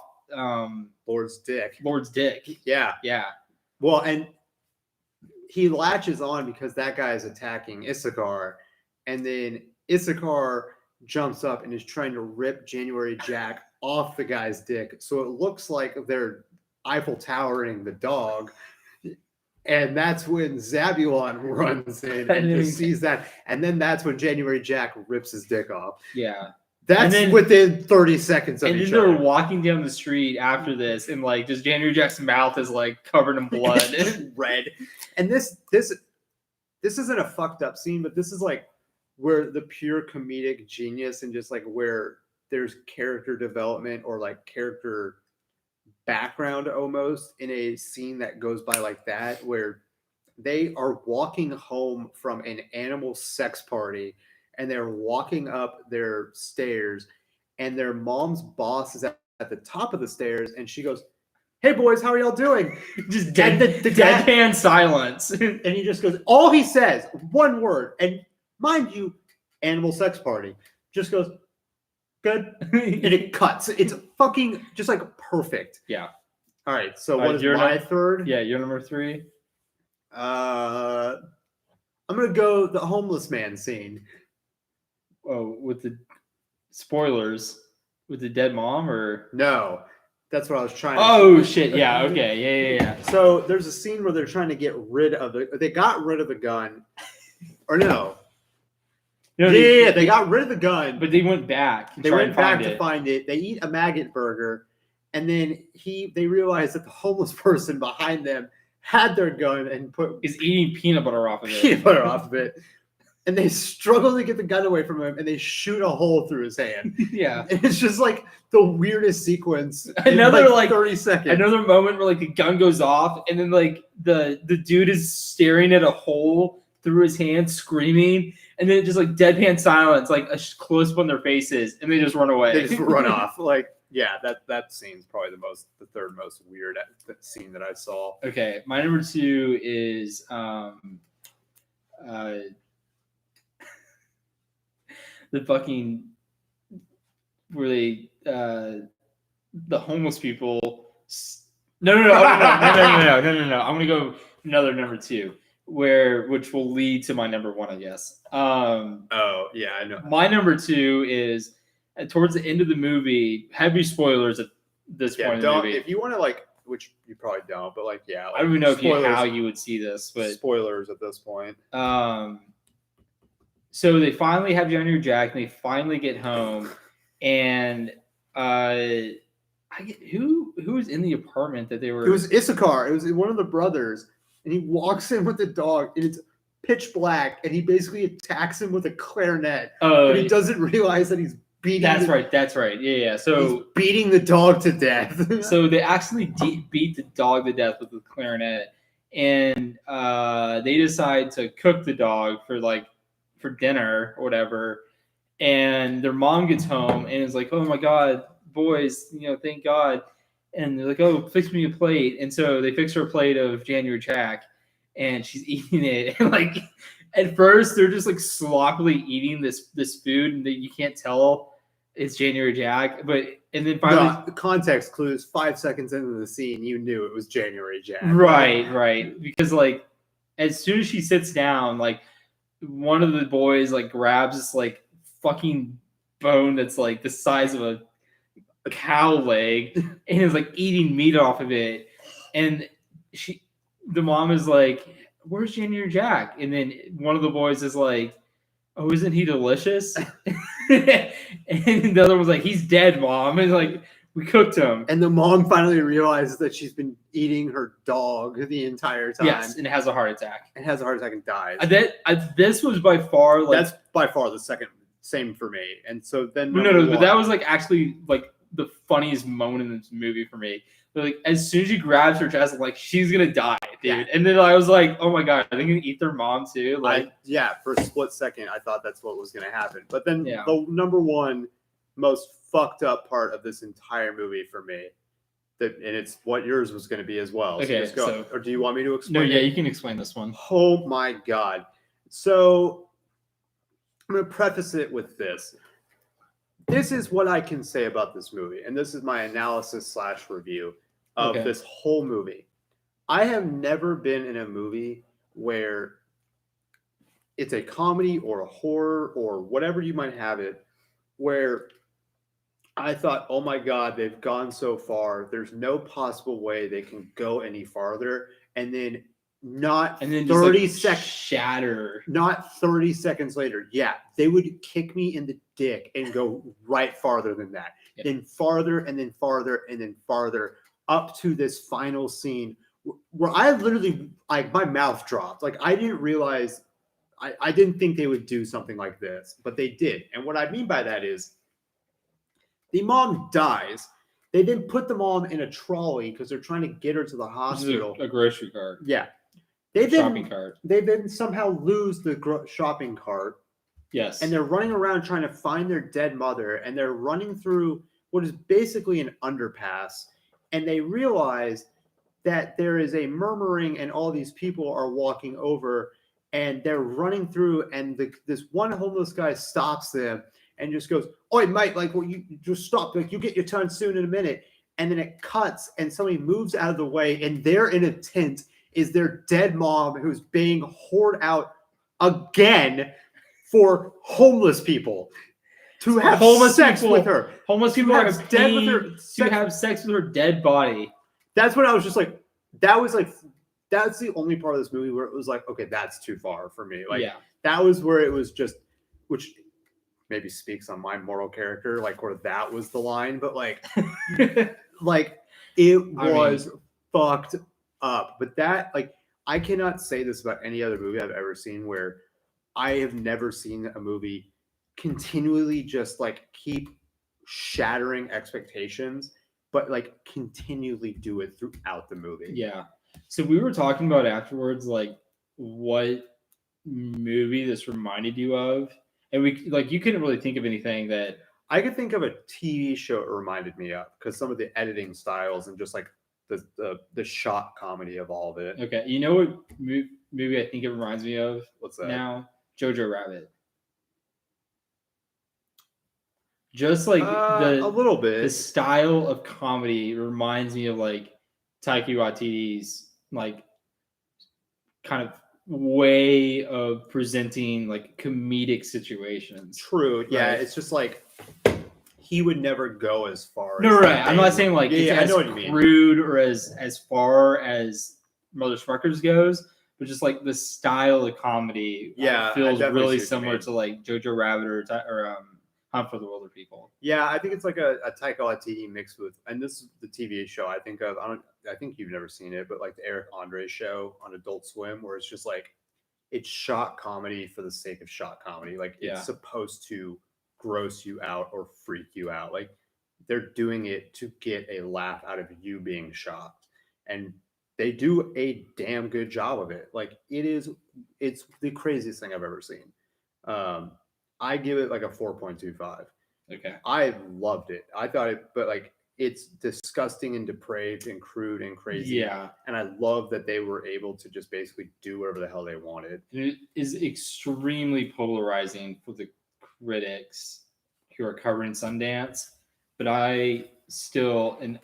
Lord's dick. Yeah. Well, and he latches on because that guy is attacking Issachar, and then Issachar jumps up and is trying to rip January Jack off the guy's dick. So it looks like they're Eiffel Towering the dog. And that's when Zabulon runs in and sees that. And then that's when January Jack rips his dick off. Yeah. That's within 30 seconds of each other. And then they're walking down the street after this, and like just January Jack's mouth is like covered in blood. Red. And this isn't a fucked up scene, but this is like where the pure comedic genius and just like where there's character development or like character background almost in a scene that goes by like that, where they are walking home from an animal sex party and they're walking up their stairs and their mom's boss is at the top of the stairs and she goes, "Hey boys, how are y'all doing?" Just deadpan silence. And he just goes, all he says, one word, and mind you, animal sex party, just goes, "Good." And it cuts. It's fucking just like perfect. Yeah. All right. So what is my third? Yeah, your number 3. I'm gonna go the homeless man scene. Oh, with the spoilers, with the dead mom, or no? That's what I was trying. Shit! Yeah. Okay. Yeah. So there's a scene where they're trying to get rid of it. They got rid of the gun, or no? They got rid of the gun, but they went back. They went back to find it. They eat a maggot burger, and then they realize that the homeless person behind them had their gun and is eating peanut butter off of it. And they struggle to get the gun away from him, and they shoot a hole through his hand. Yeah, and it's just like the weirdest sequence. Another like 30 seconds. Another moment where like the gun goes off, and then like the dude is staring at a hole through his hand, screaming, and then just like deadpan silence, like a close up on their faces, and they just run away. They just run off. Like, yeah, that scene's probably the third most weird scene that I saw. Okay, my number 2 is the fucking where they the homeless people. No. I'm gonna go another number 2, which will lead to my number 1, I guess. Oh yeah, I know. My number 2 is towards the end of the movie. Heavy spoilers at this point in the movie. If you want to like, which you probably don't, but like yeah, like, I don't even know how you would see this, but spoilers at this point. So they finally have January Jack, and they finally get home, and who was in the apartment that they were? It was Issachar. It was one of the brothers, and he walks in with the dog, and it's pitch black, and he basically attacks him with a clarinet. Oh, but he doesn't realize that he's beating. That's right. Yeah. So he's beating the dog to death. So they actually beat the dog to death with the clarinet, and they decide to cook the dog for dinner or whatever. And their mom gets home and is like, "Oh my God, boys, thank God." And they're like, "Oh, fix me a plate." And so they fix her a plate of January Jack, and she's eating it. And at first, they're just sloppily eating this food, and you can't tell it's January Jack. And then finally, the context clues. 5 seconds into the scene, you knew it was January Jack. Right. Because as soon as she sits down, one of the boys grabs this fucking bone that's the size of a cow leg and is eating meat off of it. And the mom is like, "Where's January Jack?" And then one of the boys is like, "Oh, isn't he delicious?" And the other was like, "He's dead, Mom." And we cooked him. And the mom finally realizes that she's been eating her dog the entire time. Yes, and has a heart attack. And dies. This was by far that's by far the second same for me. And so then but that was actually the funniest moment in this movie for me. But as soon as she grabs her chest, she's gonna die, dude. Yeah. And then I was like, "Oh my God, are they gonna eat their mom too?" For a split second, I thought that's what was gonna happen. But then the number one most fucked up part of this entire movie for me, and it's what yours was gonna be as well. Okay, or do you want me to explain? No, yeah, you can explain this one. Oh my God. So I'm gonna preface it with this. This is what I can say about this movie, and this is my analysis / review of this whole movie. I have never been in a movie where it's a comedy or a horror or whatever you might have it, where I thought, oh my God, they've gone so far. There's no possible way they can go any farther. And then not 30 seconds shatter. Not 30 seconds later. Yeah, they would kick me in the dick and go right farther than that. Yeah. Then farther and then farther and then farther up to this final scene where I literally my mouth dropped. I didn't realize I didn't think they would do something like this, but they did. And what I mean by that is the mom dies. They then put the mom in a trolley because they're trying to get her to the hospital. A grocery cart. Yeah. Shopping cart. They then somehow lose the shopping cart. Yes. And they're running around trying to find their dead mother. And they're running through what is basically an underpass. And they realize that there is a murmuring and all these people are walking over. And they're running through. And this one homeless guy stops them and just goes, "Oi, mate, you just stop. You get your turn soon in a minute." And then it cuts and somebody moves out of the way. And they're in a tent. Is their dead mom who's being whored out again for homeless people to have sex with her. Homeless people have dead with her to have sex with her dead body. That's what I was just like. That's the only part of this movie where it was like, okay, that's too far for me. That was where it was just, which maybe speaks on my moral character, where that was the line, but it was fucked up. But that, I cannot say this about any other movie I've ever seen where I have never seen a movie continually just keep shattering expectations, but continually do it throughout the movie. Yeah. So we were talking about afterwards, what movie this reminded you of, and we you couldn't really think of anything that I could think of. A TV show it reminded me of because some of the editing styles and just the shot comedy of all of it. Okay, you know what movie I think it reminds me of? What's that? Now, Jojo Rabbit. Just a little bit. The style of comedy reminds me of Taika Waititi's kind of way of presenting comedic situations. True. Yeah, right? It's just he would never go as far. No, right. I'm not saying it's as I know what you mean. Crude or as far as Mother Smuckers goes, but just the style of comedy. Feels really similar to Jojo Rabbit or Hunt for the Wilder People. Yeah, I think it's a Taika Waititi mixed with, and this is the TV show I think of. I think you've never seen it, but the Eric Andre show on Adult Swim, where it's just it's shot comedy for the sake of shot comedy. Like it's supposed to gross you out or freak you out. Like they're doing it to get a laugh out of you being shocked. And they do a damn good job of it. Like it's the craziest thing I've ever seen. I give it like a 4.25. Okay. I loved it. I thought it, but like it's disgusting and depraved and crude and crazy. Yeah. And I love that they were able to just basically do whatever the hell they wanted. And it is extremely polarizing for the critics who are covering Sundance, but I still am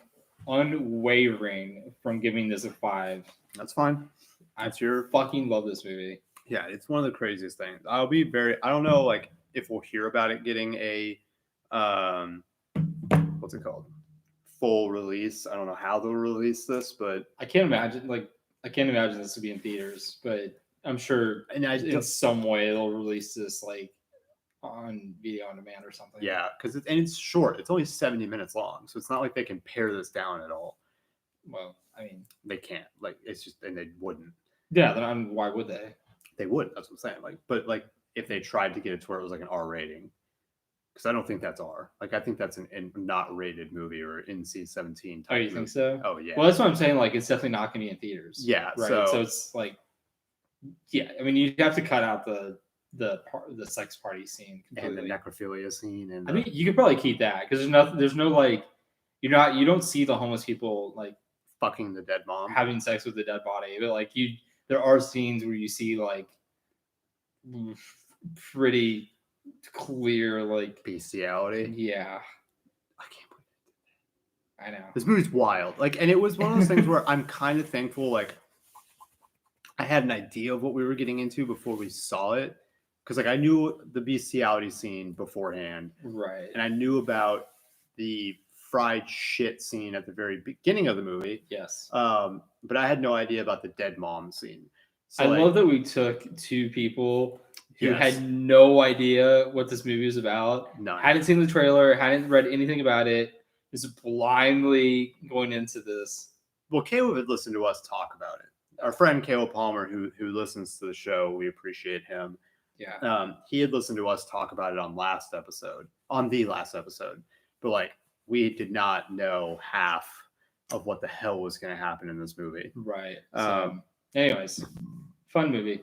unwavering from giving this a 5. That's fine. I fucking love this movie. Yeah, it's one of the craziest things. I don't know, like, if we'll hear about it getting a, what's it called? Full release. I don't know how they'll release this, but I can't imagine this to be in theaters, but I'm sure in some way they'll release this like on video on demand or something. Yeah, because it's short. It's only 70 minutes long, so it's not like they can pare this down at all. Well, I mean, they can't. Like, it's just, and they wouldn't. Yeah, then why would they? They would. That's what I'm saying. Like, but like if they tried to get it to where it was like an R rating, because I don't think that's R. Like, I think that's an not rated movie or NC-17. Oh, you think so? Oh, yeah. Well, that's what I'm saying. Like, it's definitely not going to be in theaters. Yeah. Right. So it's like, yeah. I mean, you have to cut out the sex party scene completely. And the necrophilia scene. And I mean, you could probably keep that because there's no like, you don't see the homeless people like fucking the dead mom, having sex with the dead body, but like there are scenes where you see like pretty clear like bestiality. Yeah. I can't believe it. I know. This movie's wild. Like, and it was one of those things where I'm kind of thankful, like, I had an idea of what we were getting into before we saw it. Because like I knew the bestiality scene beforehand. Right. And I knew about the fried shit scene at the very beginning of the movie. Yes. But I had no idea about the dead mom scene. So I love that we took two people who had no idea what this movie was about. None. Hadn't seen the trailer, hadn't read anything about it, just blindly going into this. Well, Caleb had listened to us talk about it. Our friend Caleb Palmer, who listens to the show, we appreciate him. Yeah. He had listened to us talk about it on the last episode. But like, we did not know half of what the hell was going to happen in this movie. Right. Anyways, fun movie.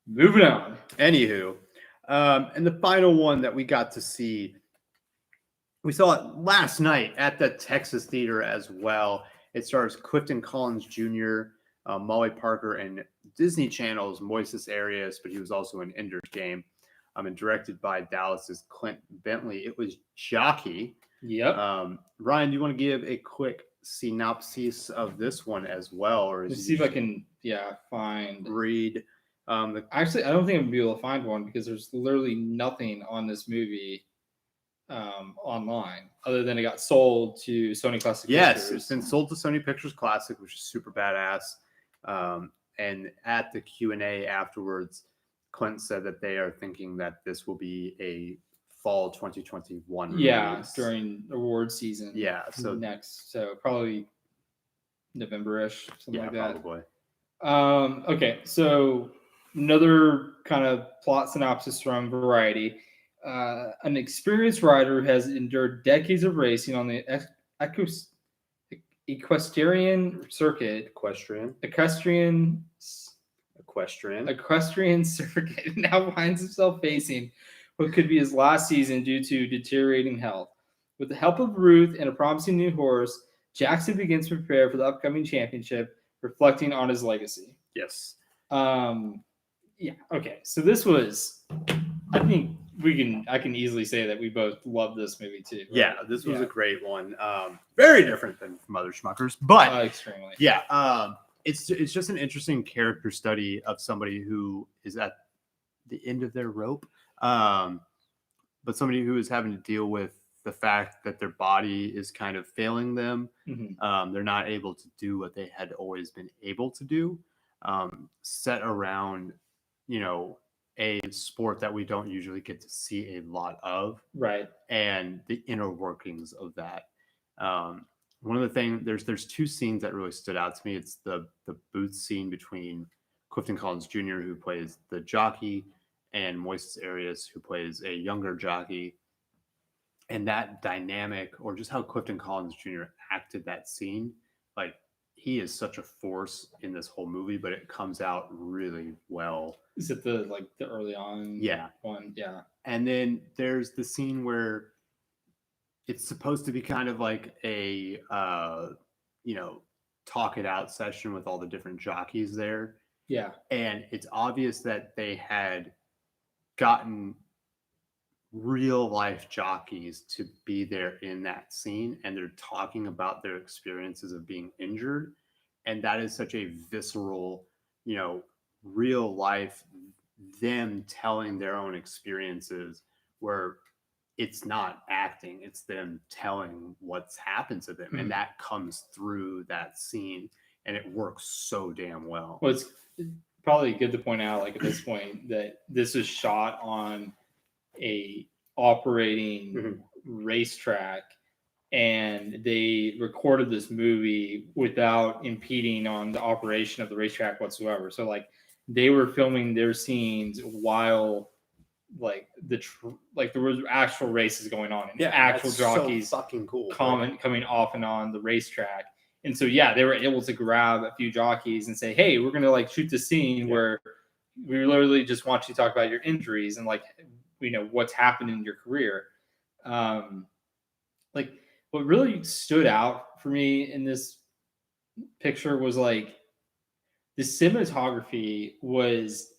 Moving on. Anywho, and the final one that we got to see, we saw it last night at the Texas Theater as well. It stars Clifton Collins Jr., Molly Parker, and Disney Channel's Moises Arias, but he was also in Ender's Game. And directed by Dallas's Clint Bentley. It was Jockey. Yep. Ryan, do you want to give a quick synopsis of this one as well? Or let's see if I can read. Actually, I don't think I'm gonna be able to find one because there's literally nothing on this movie online other than it got sold to Sony Classic Pictures. Yes, it's been sold to Sony Pictures Classic, which is super badass. And at the Q&A afterwards, Clint said that they are thinking that this will be a fall 2021 release. During award season. Yeah, so probably November-ish, something like that. Probably. Okay, so another kind of plot synopsis from Variety. An experienced rider has endured decades of racing on the equestrian circuit. Equestrian circuit now finds himself facing what could be his last season due to deteriorating health. With the help of Ruth and a promising new horse, Jackson begins to prepare for the upcoming championship, reflecting on his legacy. Yes. Yeah. Okay. So this was, I think I can easily say that we both love this movie too. Right? Yeah, this was a great one. Very different than Mother Schmuckers, but extremely. Yeah. It's just an interesting character study of somebody who is at the end of their rope, but somebody who is having to deal with the fact that their body is kind of failing them. Mm-hmm. They're not able to do what they had always been able to do, set around, a sport that we don't usually get to see a lot of. Right. And the inner workings of that. one of the things, there's two scenes that really stood out to me. It's the booth scene between Clifton Collins Jr., who plays the jockey, and Moises Arias, who plays a younger jockey. And that dynamic, or just how Clifton Collins Jr. acted that scene, like, he is such a force in this whole movie, but it comes out really well. Is it the early on one? Yeah. And then there's the scene where it's supposed to be kind of like a talk it out session with all the different jockeys there. Yeah. And it's obvious that they had gotten real life jockeys to be there in that scene, and they're talking about their experiences of being injured. And that is such a visceral, real life, them telling their own experiences, where it's not acting, it's them telling what's happened to them. Mm-hmm. And that comes through that scene, and it works so damn well. Well, it's probably good to point out, like, at this point, that this is shot on a operating racetrack, and they recorded this movie without impeding on the operation of the racetrack whatsoever. So, like, they were filming their scenes while, like, there was actual races going on, and actual jockeys so fucking cool, coming off and on the racetrack. And so, yeah, they were able to grab a few jockeys and say, hey, we're going to, like, shoot the scene where we literally just want you to talk about your injuries and, like, what's happened in your career. Like, what really stood out for me in this picture was, like, the cinematography was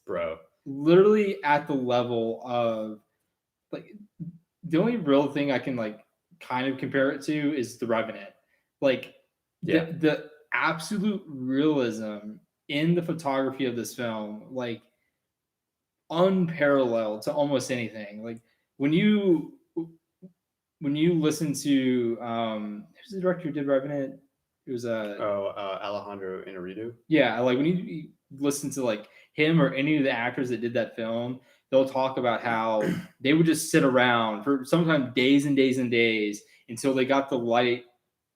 literally at the level of, like, the only real thing I can, like, kind of compare it to is The Revenant. Like, the absolute realism in the photography of this film, like, unparalleled to almost anything. Like, when you listen to who's the director who did Revenant? It was Alejandro Inarritu. Yeah, like, when you listen to, like, him or any of the actors that did that film, they'll talk about how they would just sit around for sometimes days and days and days until they got the light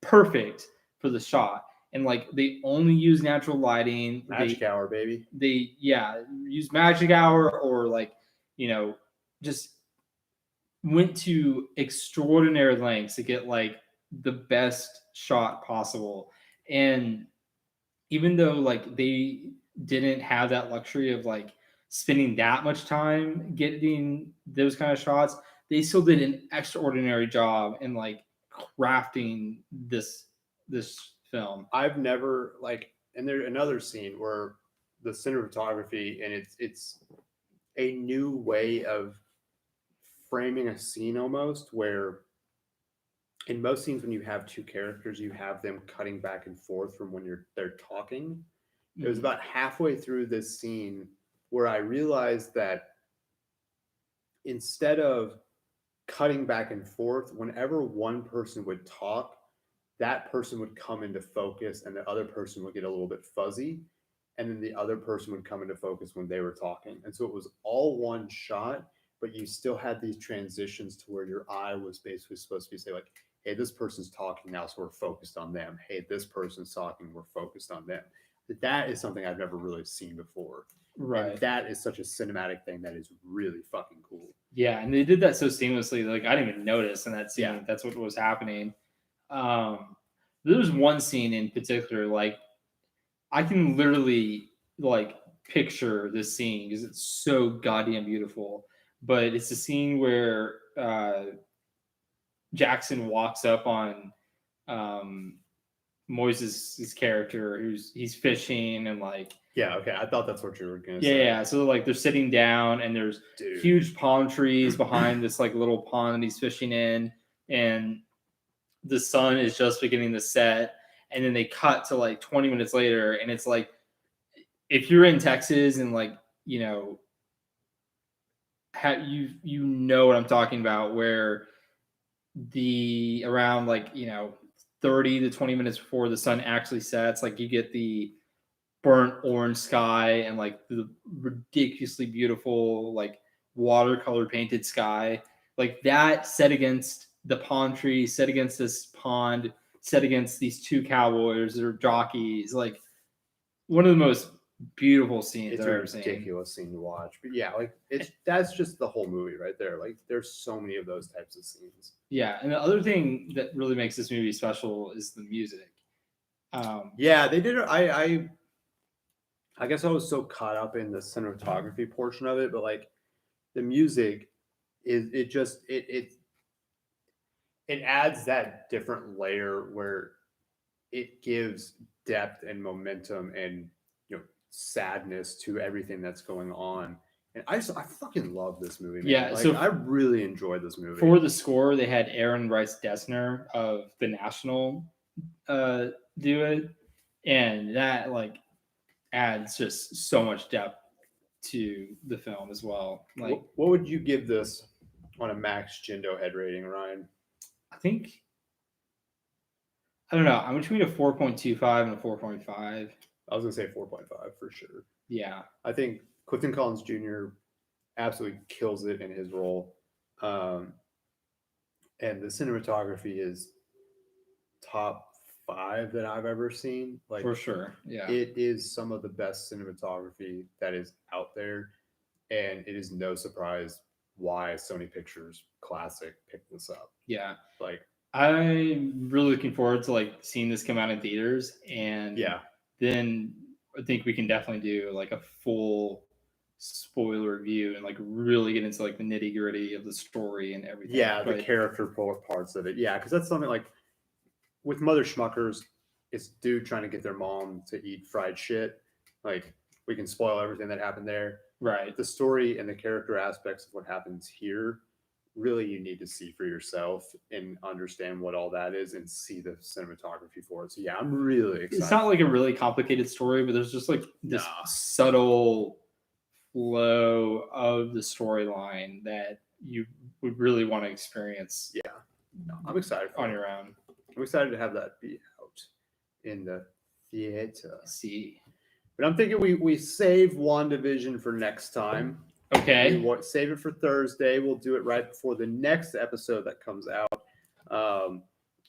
perfect for the shot. And, like, they only use natural lighting. Magic hour, baby. They use magic hour, or, like, just went to extraordinary lengths to get, like, the best shot possible. And even though, like, they didn't have that luxury of, like, spending that much time getting those kind of shots, they still did an extraordinary job in, like, crafting this film. I've never, like, and there's another scene where the cinematography, and it's a new way of framing a scene, almost, where in most scenes when you have two characters, you have them cutting back and forth from when they're talking. Mm-hmm. It was about halfway through this scene where I realized that instead of cutting back and forth, whenever one person would talk, that person would come into focus and the other person would get a little bit fuzzy, and then the other person would come into focus when they were talking. And so it was all one shot, but you still had these transitions to where your eye was basically supposed to be saying, like, hey, this person's talking now, so we're focused on them. Hey, this person's talking, we're focused on them. That is something I've never really seen before. Right. And that is such a cinematic thing that is really fucking cool. Yeah, and they did that so seamlessly. Like, I didn't even notice in that scene. Yeah. That's what was happening. There was one scene in particular, like, I can literally, like, picture this scene because it's so goddamn beautiful. But it's a scene where Jackson walks up on Moises' character, he's fishing, and, like, yeah, okay, I thought that's what you were gonna say. Yeah, so, like, they're sitting down and there's huge palm trees behind this, like, little pond that he's fishing in, and the sun is just beginning to set, and then they cut to, like, 20 minutes later, and it's like, if you're in Texas and, like, you know what I'm talking about, where around, like, 30 to 20 minutes before the sun actually sets, like, you get the burnt orange sky and, like, the ridiculously beautiful, like, watercolor painted sky, like that set against the palm tree, set against this pond, set against these two cowboys or jockeys. Like one of the most beautiful scenes I've ever seen. It's a ridiculous scene to watch. But yeah, like that's just the whole movie right there. Like there's so many of those types of scenes. Yeah, and the other thing that really makes this movie special is the music. Yeah, they did. I guess I was so caught up in the cinematography portion of it, but like the music it adds that different layer where it gives depth and momentum and sadness to everything that's going on. And I fucking love this movie, man. Yeah, like, so I really enjoyed this movie. For the score, they had Aaron Rice Dessner of The National do it, and that like adds just so much depth to the film as well. Like, what would you give this on a Max Jindo head rating, Ryan? I think I don't know. I'm between a 4.25 and a 4.5. I was gonna say 4.5 for sure. Yeah, I think Clifton Collins Jr. absolutely kills it in his role, and the cinematography is top 5 that I've ever seen. Like for sure. Yeah, it is some of the best cinematography that is out there, and it is no surprise why Sony Pictures Classic picked this up. Yeah, like I'm really looking forward to like seeing this come out in theaters, and then I think we can definitely do like a full spoiler review and like really get into like the nitty gritty of the story and everything. Yeah, the character parts of it. Yeah, because that's something like with Mother Schmuckers, it's dude trying to get their mom to eat fried shit. Like we can spoil everything that happened there. Right. The story and the character aspects of what happens here, really you need to see for yourself and understand what all that is and see the cinematography for it. So yeah, I'm really excited. It's not like a really complicated story, but there's just like this subtle flow of the storyline that you would really want to experience. Yeah. No, I'm excited on your own. I'm excited to have that be out in the theater. See. But I'm thinking we save WandaVision for next time. Okay. We save it for Thursday. We'll do it right before the next episode that comes out.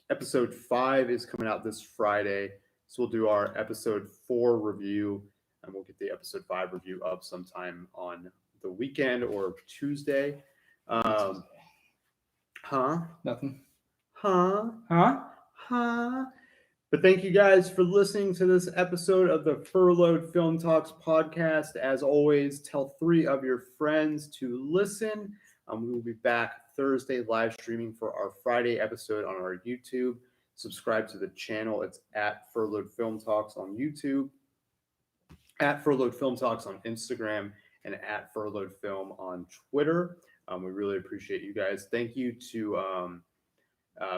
Episode 5 is coming out this Friday. So we'll do our episode 4 review, and we'll get the episode 5 review up sometime on the weekend or Tuesday. Nothing. But thank you guys for listening to this episode of the Furloughed Film Talks podcast. As always, tell 3 of your friends to listen. We will be back Thursday live streaming for our Friday episode on our YouTube. Subscribe to the channel. It's at Furloughed Film Talks on YouTube, at Furloughed Film Talks on Instagram, and at Furloughed Film on Twitter. We really appreciate you guys. Thank you to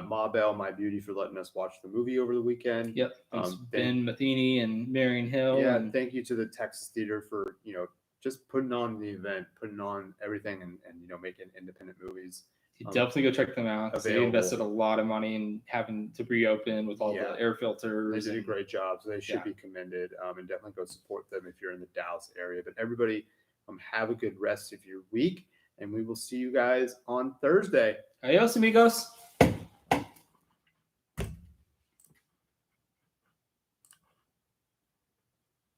Ma Bell, My Beauty, for letting us watch the movie over the weekend. Yep. Thanks Ben Matheny and Marion Hill. Yeah, and thank you to the Texas Theater for just putting on the event, putting on everything, and making independent movies. You definitely go check them out. They invested a lot of money in having to reopen with all the air filters. They did a great job, so they should be commended. And definitely go support them if you're in the Dallas area. But everybody, have a good rest of your week, and we will see you guys on Thursday. Adios, amigos.